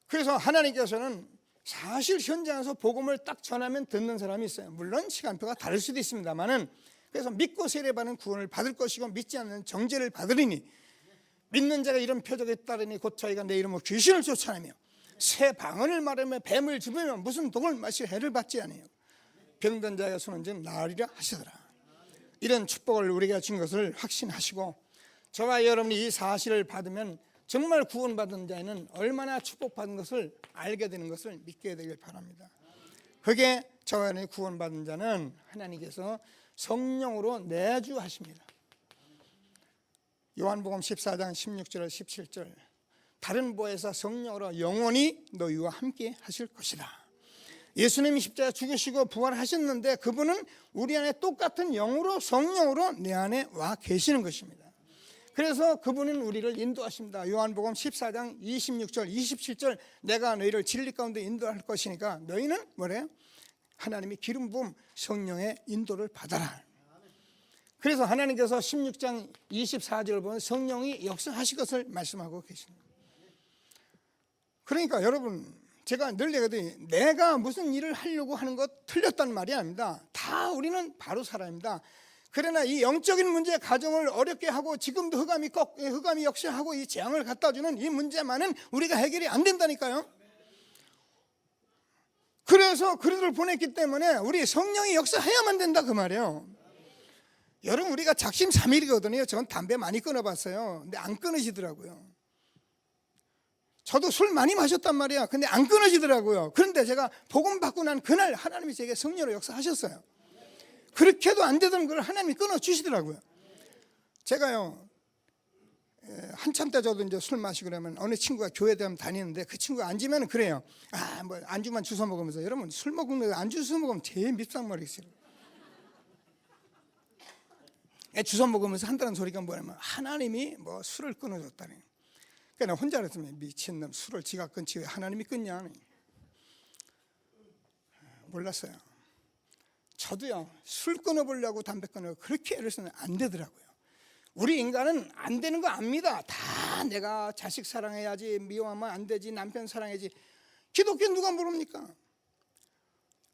그래서 하나님께서는 사실 현장에서 복음을 딱 전하면 듣는 사람이 있어요. 물론 시간표가 다를 수도 있습니다만은, 그래서 믿고 세례받는 구원을 받을 것이고 믿지 않는 정죄를 받으리니, 믿는 자가 이런 표적에 따르니 곧 저희가 내 이름으로 귀신을 쫓아내며 새 방언을 말하며 뱀을 집으며 무슨 독을 마시고 해를 받지 아니하고 병든 자가 손은 즉 나으리라 하시더라. 이런 축복을 우리가 준 것을 확신하시고, 저와 여러분이 이 사실을 받으면 정말 구원받은 자에는 얼마나 축복받은 것을 알게 되는 것을 믿게 되길 바랍니다. 그게 저와 여러분이 구원받은 자는 하나님께서 성령으로 내주하십니다. 요한복음 14장 16절 17절, 다른 보혜사 성령으로 영원히 너희와 함께 하실 것이다. 예수님이 십자가 죽으시고 부활하셨는데 그분은 우리 안에 똑같은 영으로, 성령으로 내 안에 와 계시는 것입니다. 그래서 그분은 우리를 인도하십니다. 요한복음 14장 26절 27절, 내가 너희를 진리 가운데 인도할 것이니까 너희는 뭐래요? 하나님이 기름 부음 성령의 인도를 받아라. 그래서 하나님께서 16장 24절을 보면 성령이 역사하실 것을 말씀하고 계십니다. 그러니까 여러분, 제가 늘 얘기하더니 내가 무슨 일을 하려고 하는 것 틀렸단 말이 아닙니다. 다 우리는 바로 살아입니다. 그러나 이 영적인 문제, 가정을 어렵게 하고 지금도 흑암이 역시하고 이 재앙을 갖다 주는 이 문제만은 우리가 해결이 안 된다니까요. 그래서 그들을 보냈기 때문에 우리 성령이 역사해야만 된다 그 말이에요. 여러분, 우리가 작심삼일이거든요. 전 담배 많이 끊어봤어요. 근데 안 끊어지더라고요. 저도 술 많이 마셨단 말이야. 근데 안 끊어지더라고요. 그런데 제가 복음 받고 난 그날 하나님이 제게 성령으로 역사하셨어요. 그렇게도 안 되던 걸 하나님이 끊어주시더라고요. 제가요, 한참 때 저도 이제 술 마시고 그러면 어느 친구가 교회 다니는데 그 친구가 앉으면 그래요. 뭐 안주만 주워 먹으면서, 여러분 술 먹으면 안주 주워 먹으면 제일 밉상말이겠어요. 주워 먹으면서 한다는 소리가 뭐냐면 하나님이 뭐 술을 끊어줬다니. 그러니까 나 혼자 그랬으면 미친놈, 술을 지가 끊지 왜 하나님이 끊냐. 몰랐어요. 저도요, 술 끊어보려고 담배 끊으려고 그렇게 애를 쓰면 안 되더라고요. 우리 인간은 안 되는 거 압니다. 다 내가 자식 사랑해야지, 미워하면 안 되지, 남편 사랑해야지. 기독교 누가 모릅니까?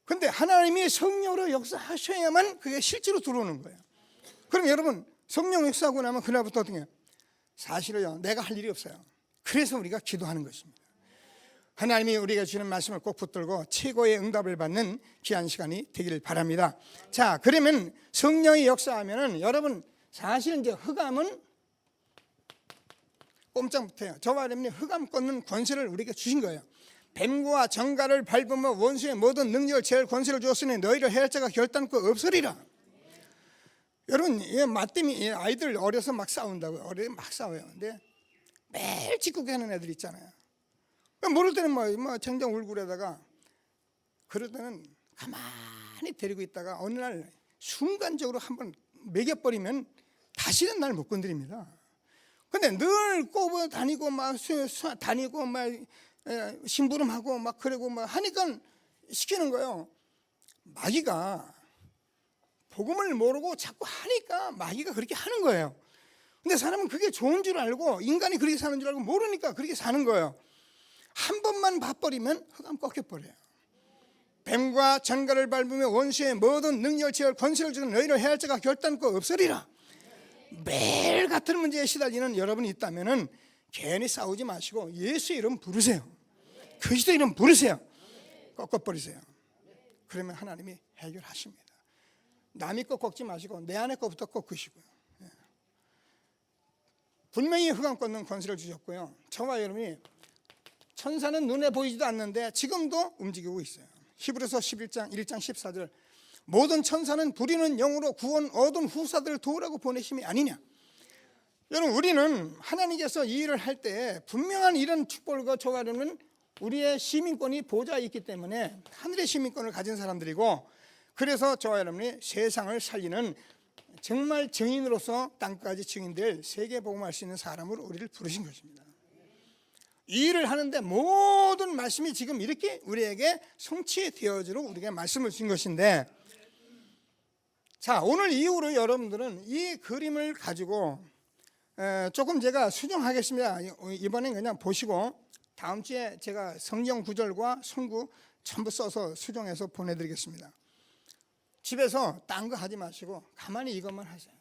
근데 하나님이 성령으로 역사하셔야만 그게 실제로 들어오는 거예요. 그럼 여러분, 성령 역사하고 나면 그날부터 어떻게 해요? 사실은요, 내가 할 일이 없어요. 그래서 우리가 기도하는 것입니다. 하나님이 우리가 주는 말씀을 꼭 붙들고 최고의 응답을 받는 귀한 시간이 되기를 바랍니다. 자, 그러면 성령이 역사하면은 여러분, 사실 이제 흑암은 꼼짝 못해요. 저와 여러분이 흑암 꺾는 권세를 우리에게 주신 거예요. 뱀과 정갈을 밟으며 원수의 모든 능력을 제할 권세를 주었으니 너희를 해할 자가 결단코 없으리라. 여러분, 맞대미 아이들 어려서 막 싸운다고요. 어려서 막 싸워요. 근데 매일 짓궂게 하는 애들 있잖아요. 모를 때는 뭐 쟁쟁 울고 그러다가, 그럴 때는 가만히 데리고 있다가 어느 날 순간적으로 한번 매겨버리면 다시는 날 못 건드립니다. 근데 늘 꼬부 다니고 막 다니고 막 심부름하고 막 그러고 막 하니까 시키는 거예요. 마귀가 복음을 모르고 자꾸 하니까 마귀가 그렇게 하는 거예요. 근데 사람은 그게 좋은 줄 알고, 인간이 그렇게 사는 줄 알고 모르니까 그렇게 사는 거예요. 한 번만 봐버리면 흑암 꺾여버려요. 뱀과 전갈을 밟으며 원수의 모든 능력을 취할 권세를 주는 너희를 해할 자가 결단코 없으리라. 매일 같은 문제에 시달리는 여러분이 있다면 괜히 싸우지 마시고 예수 이름 부르세요. 그리스도 이름 부르세요. 꺾어버리세요. 그러면 하나님이 해결하십니다. 남의 거 꺾지 마시고 내 안에 거부터 꺾으시고요. 분명히 흑암 꺾는 권세를 주셨고요. 저와 여러분이, 천사는 눈에 보이지도 않는데 지금도 움직이고 있어요. 히브리서 11장 1장 14절, 모든 천사는 부리는 영으로 구원 얻은 후사들을 도우라고 보내심이 아니냐. 여러분, 우리는 하나님께서 이 일을 할 때 분명한 이런 축복과 저와는 우리의 시민권이 보좌에 있기 때문에 하늘의 시민권을 가진 사람들이고, 그래서 저와 여러분이 세상을 살리는 정말 증인으로서 땅까지 증인될 세계복음할 수 있는 사람으로 우리를 부르신 것입니다. 이 일을 하는데 모든 말씀이 지금 이렇게 우리에게 성취되어지도록 우리에게 말씀을 주신 것인데, 자, 오늘 이후로 여러분들은 이 그림을 가지고 조금 제가 수정하겠습니다. 이번엔 그냥 보시고 다음 주에 제가 성경 구절과 성구 전부 써서 수정해서 보내드리겠습니다. 집에서 딴 거 하지 마시고 가만히 이것만 하세요.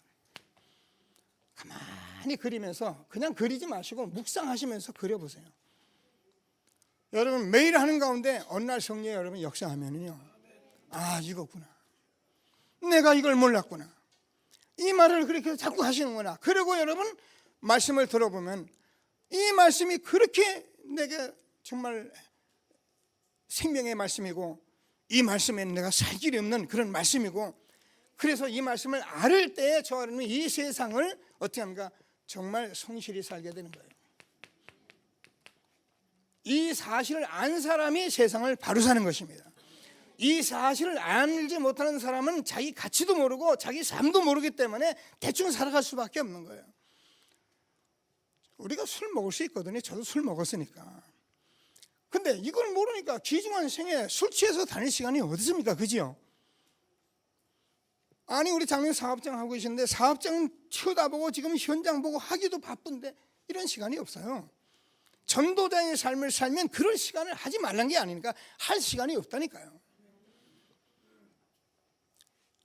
가만히 그리면서, 그냥 그리지 마시고 묵상하시면서 그려보세요. 여러분, 매일 하는 가운데 어느 날 성령이 여러분 역사하면은요, 아, 이거구나, 내가 이걸 몰랐구나, 이 말을 그렇게 자꾸 하시는구나. 그리고 여러분 말씀을 들어보면 이 말씀이 그렇게 내게 정말 생명의 말씀이고, 이 말씀에는 내가 살 길이 없는 그런 말씀이고, 그래서 이 말씀을 알을 때 저는 이 세상을 어떻게 합니까? 정말 성실히 살게 되는 거예요. 이 사실을 안 사람이 세상을 바로 사는 것입니다. 이 사실을 알지 못하는 사람은 자기 가치도 모르고 자기 삶도 모르기 때문에 대충 살아갈 수밖에 없는 거예요. 우리가 술 먹을 수 있거든요. 저도 술 먹었으니까. 근데 이걸 모르니까 귀중한 생에 술 취해서 다닐 시간이 어디 있습니까? 그지요? 아니, 우리 장로님 사업장 하고 계시는데 사업장 쳐다보고 지금 현장 보고 하기도 바쁜데 이런 시간이 없어요. 전도자의 삶을 살면 그럴 시간을 하지 말란 게 아니니까 할 시간이 없다니까요.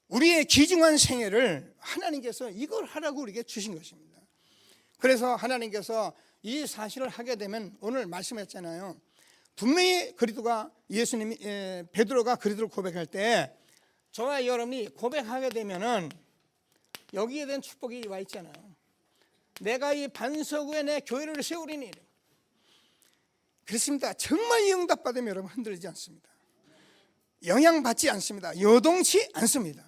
우리의 귀중한 생애를 하나님께서 이걸 하라고 우리에게 주신 것입니다. 그래서 하나님께서 이 사실을 하게 되면, 오늘 말씀했잖아요. 분명히 그리스도가, 예수님이, 베드로가 그리스도를 고백할 때 저와 여러분이 고백하게 되면은 여기에 대한 축복이 와 있잖아요. 내가 이 반석 위에 내 교회를 세우리니. 그렇습니다. 정말 이 응답 받으면 여러분 흔들리지 않습니다. 영향받지 않습니다. 요동치 않습니다.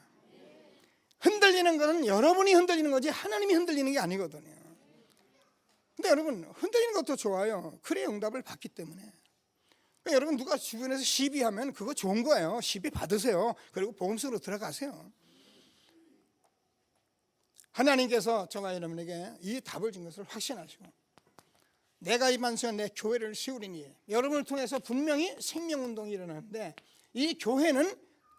흔들리는 것은 여러분이 흔들리는 거지 하나님이 흔들리는 게 아니거든요. 근데 여러분, 흔들리는 것도 좋아요. 그래 응답을 받기 때문에. 여러분, 누가 주변에서 시비하면 그거 좋은 거예요. 시비 받으세요. 그리고 복음 속으로 들어가세요. 하나님께서 저와 여러분에게 이 답을 준 것을 확신하시고, 내가 이 반석에 내 교회를 세우리니, 여러분을 통해서 분명히 생명운동이 일어나는데, 이 교회는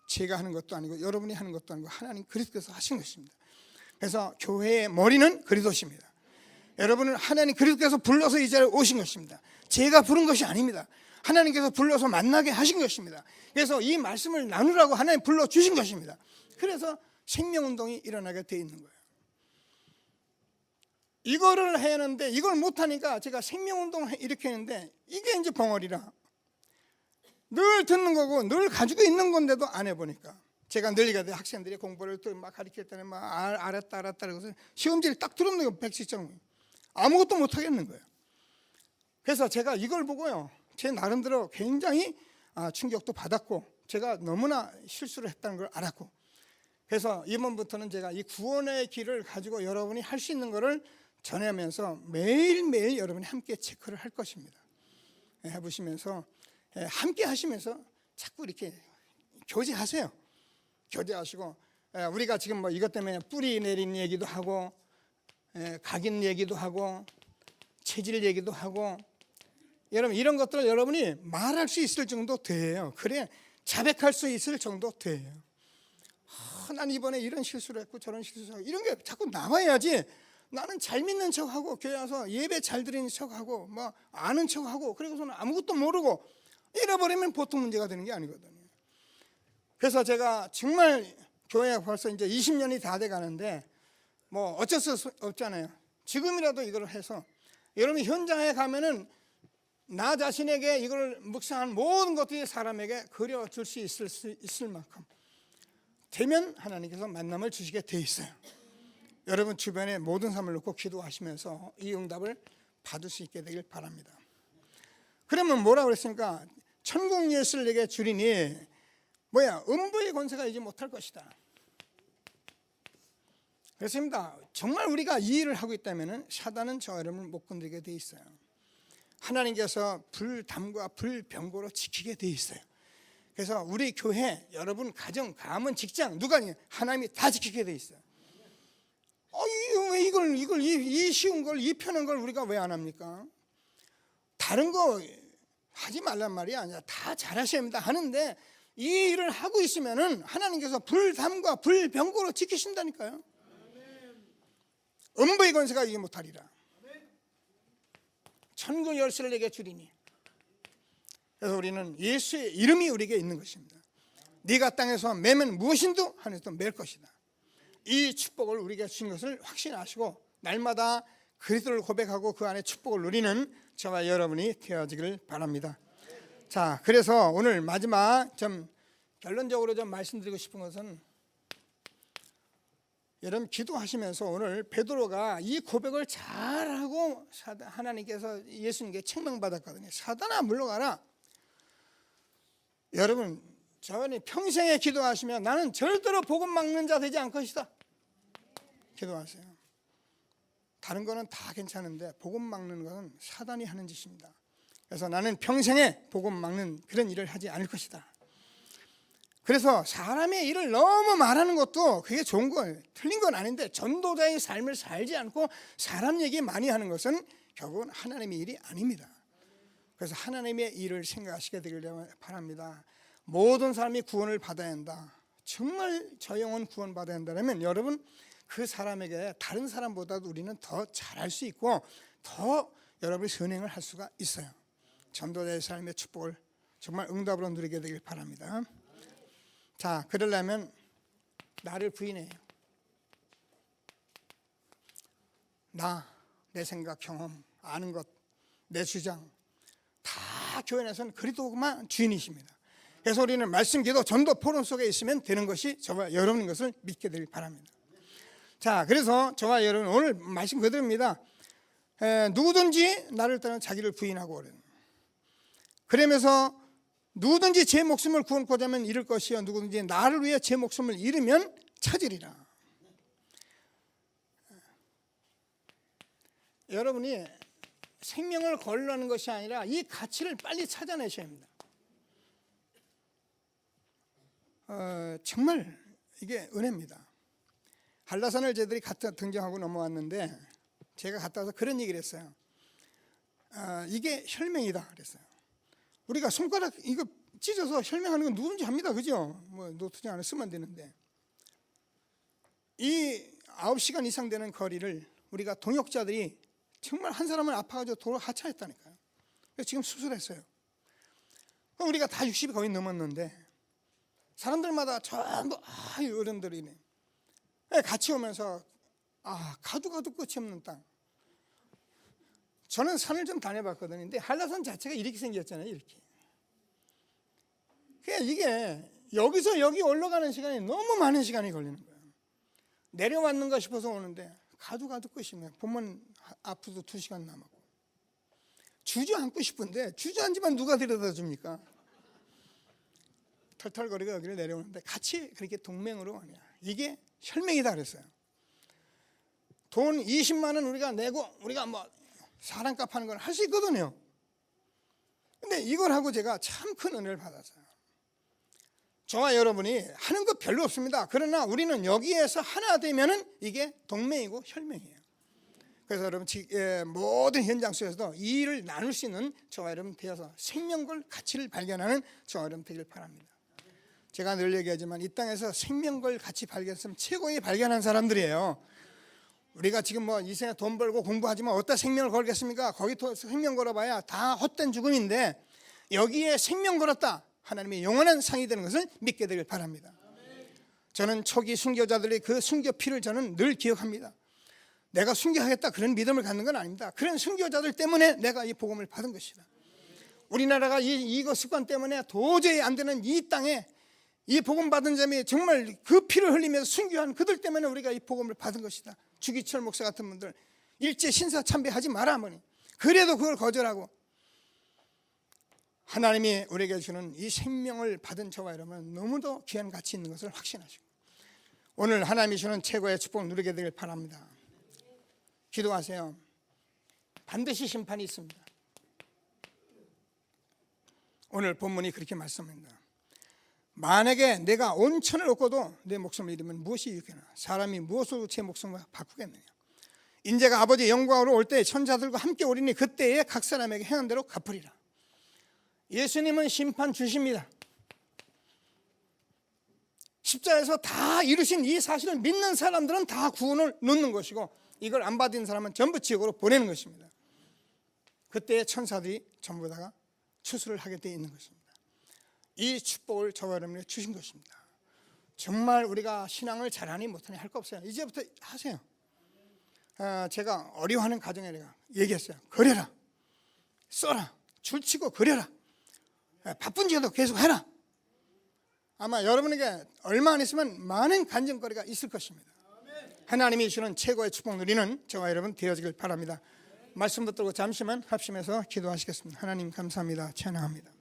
제가 하는 것도 아니고 여러분이 하는 것도 아니고 하나님 그리스도께서 하신 것입니다. 그래서 교회의 머리는 그리스도십니다. 여러분은 하나님 그리스도께서 불러서 이 자리에 오신 것입니다. 제가 부른 것이 아닙니다. 하나님께서 불러서 만나게 하신 것입니다. 그래서 이 말씀을 나누라고 하나님 불러주신 것입니다. 그래서 생명운동이 일어나게 돼 있는 거예요. 이거를 해야 하는데 이걸 못하니까 제가 생명운동 이렇게 했는데 이게 이제 벙어리라. 늘 듣는 거고 늘 가지고 있는 건데도 안 해보니까, 제가 늘 얘기하는데 학생들이 공부를 또 막 가르칠 때는 막 알았다 그래서 시험지를 딱 들었네요. 100시점 아무것도 못 하겠는 거예요. 그래서 제가 이걸 보고요, 제 나름대로 굉장히 충격도 받았고, 제가 너무나 실수를 했다는 걸 알았고, 그래서 이번부터는 제가 이 구원의 길을 가지고 여러분이 할 수 있는 거를 전하면서 매일매일 여러분이 함께 체크를 할 것입니다. 해보시면서 함께 하시면서 자꾸 이렇게 교제하세요. 교제하시고, 우리가 지금 뭐 이것 때문에 뿌리 내린 얘기도 하고, 각인 얘기도 하고, 체질 얘기도 하고, 여러분 이런 것들을 여러분이 말할 수 있을 정도 돼요. 그래 자백할 수 있을 정도 돼요. 난 이번에 이런 실수를 했고 저런 실수를 하고 이런 게 자꾸 나와야지. 나는 잘 믿는 척하고 교회 와서 예배 잘 드리는 척하고 뭐 아는 척하고 그리고서는 아무것도 모르고 잃어버리면 보통 문제가 되는 게 아니거든요. 그래서 제가 정말 교회에 벌써 이제 20년이 다 돼 가는데 뭐 어쩔 수 없잖아요. 지금이라도 이걸 해서 여러분 현장에 가면은 나 자신에게 이걸 묵상한 모든 것들이 사람에게 그려줄 수 있을 만큼 되면 하나님께서 만남을 주시게 돼 있어요. 여러분 주변에 모든 삶을 놓고 기도하시면서 이 응답을 받을 수 있게 되길 바랍니다. 그러면 뭐라고 그랬습니까? 천국 예수를 내게 주리니 음부의 권세가 이지 못할 것이다. 그렇습니다. 정말 우리가 이 일을 하고 있다면 사단은 저 여러분을 못 건드리게 돼 있어요. 하나님께서 불담과 불병고로 지키게 돼 있어요. 그래서 우리 교회, 여러분 가정, 가문, 직장 누가 하나님이 다 지키게 돼 있어요. 이 쉬운 걸, 이 편한 걸 우리가 왜 안 합니까? 다른 거 하지 말란 말이 아니라 다 잘하셔야 합니다. 하는데 이 일을 하고 있으면은 하나님께서 불담과 불병고로 지키신다니까요. 음부의 권세가 이기 못하리라. 천국 열쇠를 내게 주리니. 그래서 우리는 예수의 이름이 우리에게 있는 것입니다. 네가 땅에서 매면 무엇인도 하늘에서 맬 것이다. 이 축복을 우리에게 주신 것을 확신하시고 날마다 그리스도를 고백하고 그 안에 축복을 누리는 저와 여러분이 되어지길 바랍니다. 자, 그래서 오늘 마지막 좀 결론적으로 좀 말씀드리고 싶은 것은 여러분 기도하시면서 오늘 베드로가 이 고백을 잘하고 하나님께서 예수님께 책망받았거든요. 사단아 물러가라. 여러분 저는 평생에 기도하시면 나는 절대로 복음 막는 자 되지 않을 것이다. 기도하세요. 다른 거는 다 괜찮은데 복음 막는 것은 사단이 하는 짓입니다. 그래서 나는 평생에 복음 막는 그런 일을 하지 않을 것이다. 그래서 사람의 일을 너무 말하는 것도 그게 좋은 거예요. 틀린 건 아닌데 전도자의 삶을 살지 않고 사람 얘기 많이 하는 것은 결국은 하나님의 일이 아닙니다. 그래서 하나님의 일을 생각하시게 되길 바랍니다. 모든 사람이 구원을 받아야 한다. 정말 저 영혼 구원받아야 한다면 여러분 그 사람에게 다른 사람보다도 우리는 더 잘할 수 있고 더 여러분이 선행을 할 수가 있어요. 전도자의 삶의 축복을 정말 응답으로 누리게 되길 바랍니다. 자, 그러려면 나를 부인해요. 내 생각, 경험, 아는 것, 내 주장 다 교회 내에서는 그리스도만 주인이십니다. 그래서 우리는 말씀, 기도, 전도, 포럼 속에 있으면 되는 것이 저와 여러분인 것을 믿게 되길 바랍니다. 자, 그래서 저와 여러분 오늘 말씀 그대로입니다. 누구든지 나를 따라 자기를 부인하고 그러면서 누구든지 제 목숨을 구원코자 하면 잃을 것이요 누구든지 나를 위해 제 목숨을 잃으면 찾으리라. 여러분이 생명을 걸려는 것이 아니라 이 가치를 빨리 찾아내셔야 합니다. 정말 이게 은혜입니다. 한라산을 저희들이 갔다 등정하고 넘어왔는데 제가 갔다 와서 그런 얘기를 했어요. 이게 혈맹이다 그랬어요. 우리가 손가락 이거 찢어서 혈맹하는 건 누군지 합니다. 그죠? 뭐 노트지 않아 쓰면 되는데 이 9시간 이상 되는 거리를 우리가 동역자들이 정말 한 사람은 아파가지고 도로 하차했다니까요. 그래서 지금 수술했어요. 우리가 다 60이 거의 넘었는데 사람들마다 전부 어른들이네. 같이 오면서 가도 끝이 없는 땅. 저는 산을 좀 다녀봤거든요. 근데 한라산 자체가 이렇게 생겼잖아요. 이렇게. 그러니까 이게 여기서 여기 올라가는 시간이 너무 많은 시간이 걸리는 거예요. 내려왔는가 싶어서 오는데 가도 끝이 없네요. 보면 앞으로도 2시간 남았고. 주저앉고 싶은데 주저앉으면 누가 데려다 줍니까? 털털거리고 여기를 내려오는데 같이 그렇게 동맹으로 하냐. 이게 혈맹이다 그랬어요. 돈 20만 원 우리가 내고 우리가 뭐 사람값 하는 걸 할 수 있거든요. 근데 이걸 하고 제가 참 큰 은혜를 받았어요. 저와 여러분이 하는 것 별로 없습니다. 그러나 우리는 여기에서 하나 되면은 이게 동맹이고 혈맹이에요. 그래서 여러분 모든 현장 속에서도 이 일을 나눌 수 있는 저와 여러분 되어서 생명과 가치를 발견하는 저와 여러분 되길 바랍니다. 제가 늘 얘기하지만 이 땅에서 생명걸 같이 발견했으면 최고의 발견한 사람들이에요. 우리가 지금 뭐 이 생에 돈 벌고 공부하지만 어디다 생명을 걸겠습니까? 거기 생명 걸어봐야 다 헛된 죽음인데 여기에 생명 걸었다, 하나님의 영원한 상이 되는 것을 믿게 되길 바랍니다. 저는 초기 순교자들의 그 순교 피를 저는 늘 기억합니다. 내가 순교하겠다 그런 믿음을 갖는 건 아닙니다. 그런 순교자들 때문에 내가 이 복음을 받은 것이다. 우리나라가 이거 습관 때문에 도저히 안 되는 이 땅에 이 복음 받은 자이 정말 그 피를 흘리면서 순교한 그들 때문에 우리가 이 복음을 받은 것이다. 주기철 목사 같은 분들 일제 신사 참배하지 마라 하머니 그래도 그걸 거절하고 하나님이 우리에게 주는 이 생명을 받은 저와 여러분은 너무도 귀한 가치 있는 것을 확신하시고 오늘 하나님이 주는 최고의 축복을 누리게 되길 바랍니다. 기도하세요. 반드시 심판이 있습니다. 오늘 본문이 그렇게 말씀합니다. 만약에 내가 온천을 얻고도 내 목숨을 잃으면 무엇이 유익하나? 사람이 무엇으로 제 목숨을 바꾸겠느냐? 인자가 아버지 영광으로 올 때 천사들과 함께 오리니 그때에 각 사람에게 행한 대로 갚으리라. 예수님은 심판 주십니다. 십자가에서 다 이루신 이 사실을 믿는 사람들은 다 구원을 놓는 것이고 이걸 안 받은 사람은 전부 지옥으로 보내는 것입니다. 그때에 천사들이 전부 다가 추수를 하게 되어 있는 것입니다. 이 축복을 저와 여러분에게 주신 것입니다. 정말 우리가 신앙을 잘하니 못하니 할 거 없어요. 이제부터 하세요. 제가 어려워하는 가정에 내가 얘기했어요. 그래라, 써라, 줄치고 그래라, 바쁜지라도 계속 해라. 아마 여러분에게 얼마 안 있으면 많은 간증거리가 있을 것입니다. 하나님이 주는 최고의 축복 누리는 저와 여러분 되어지길 바랍니다. 말씀 붙들고 잠시만 합심해서 기도하시겠습니다. 하나님 감사합니다. 찬양합니다.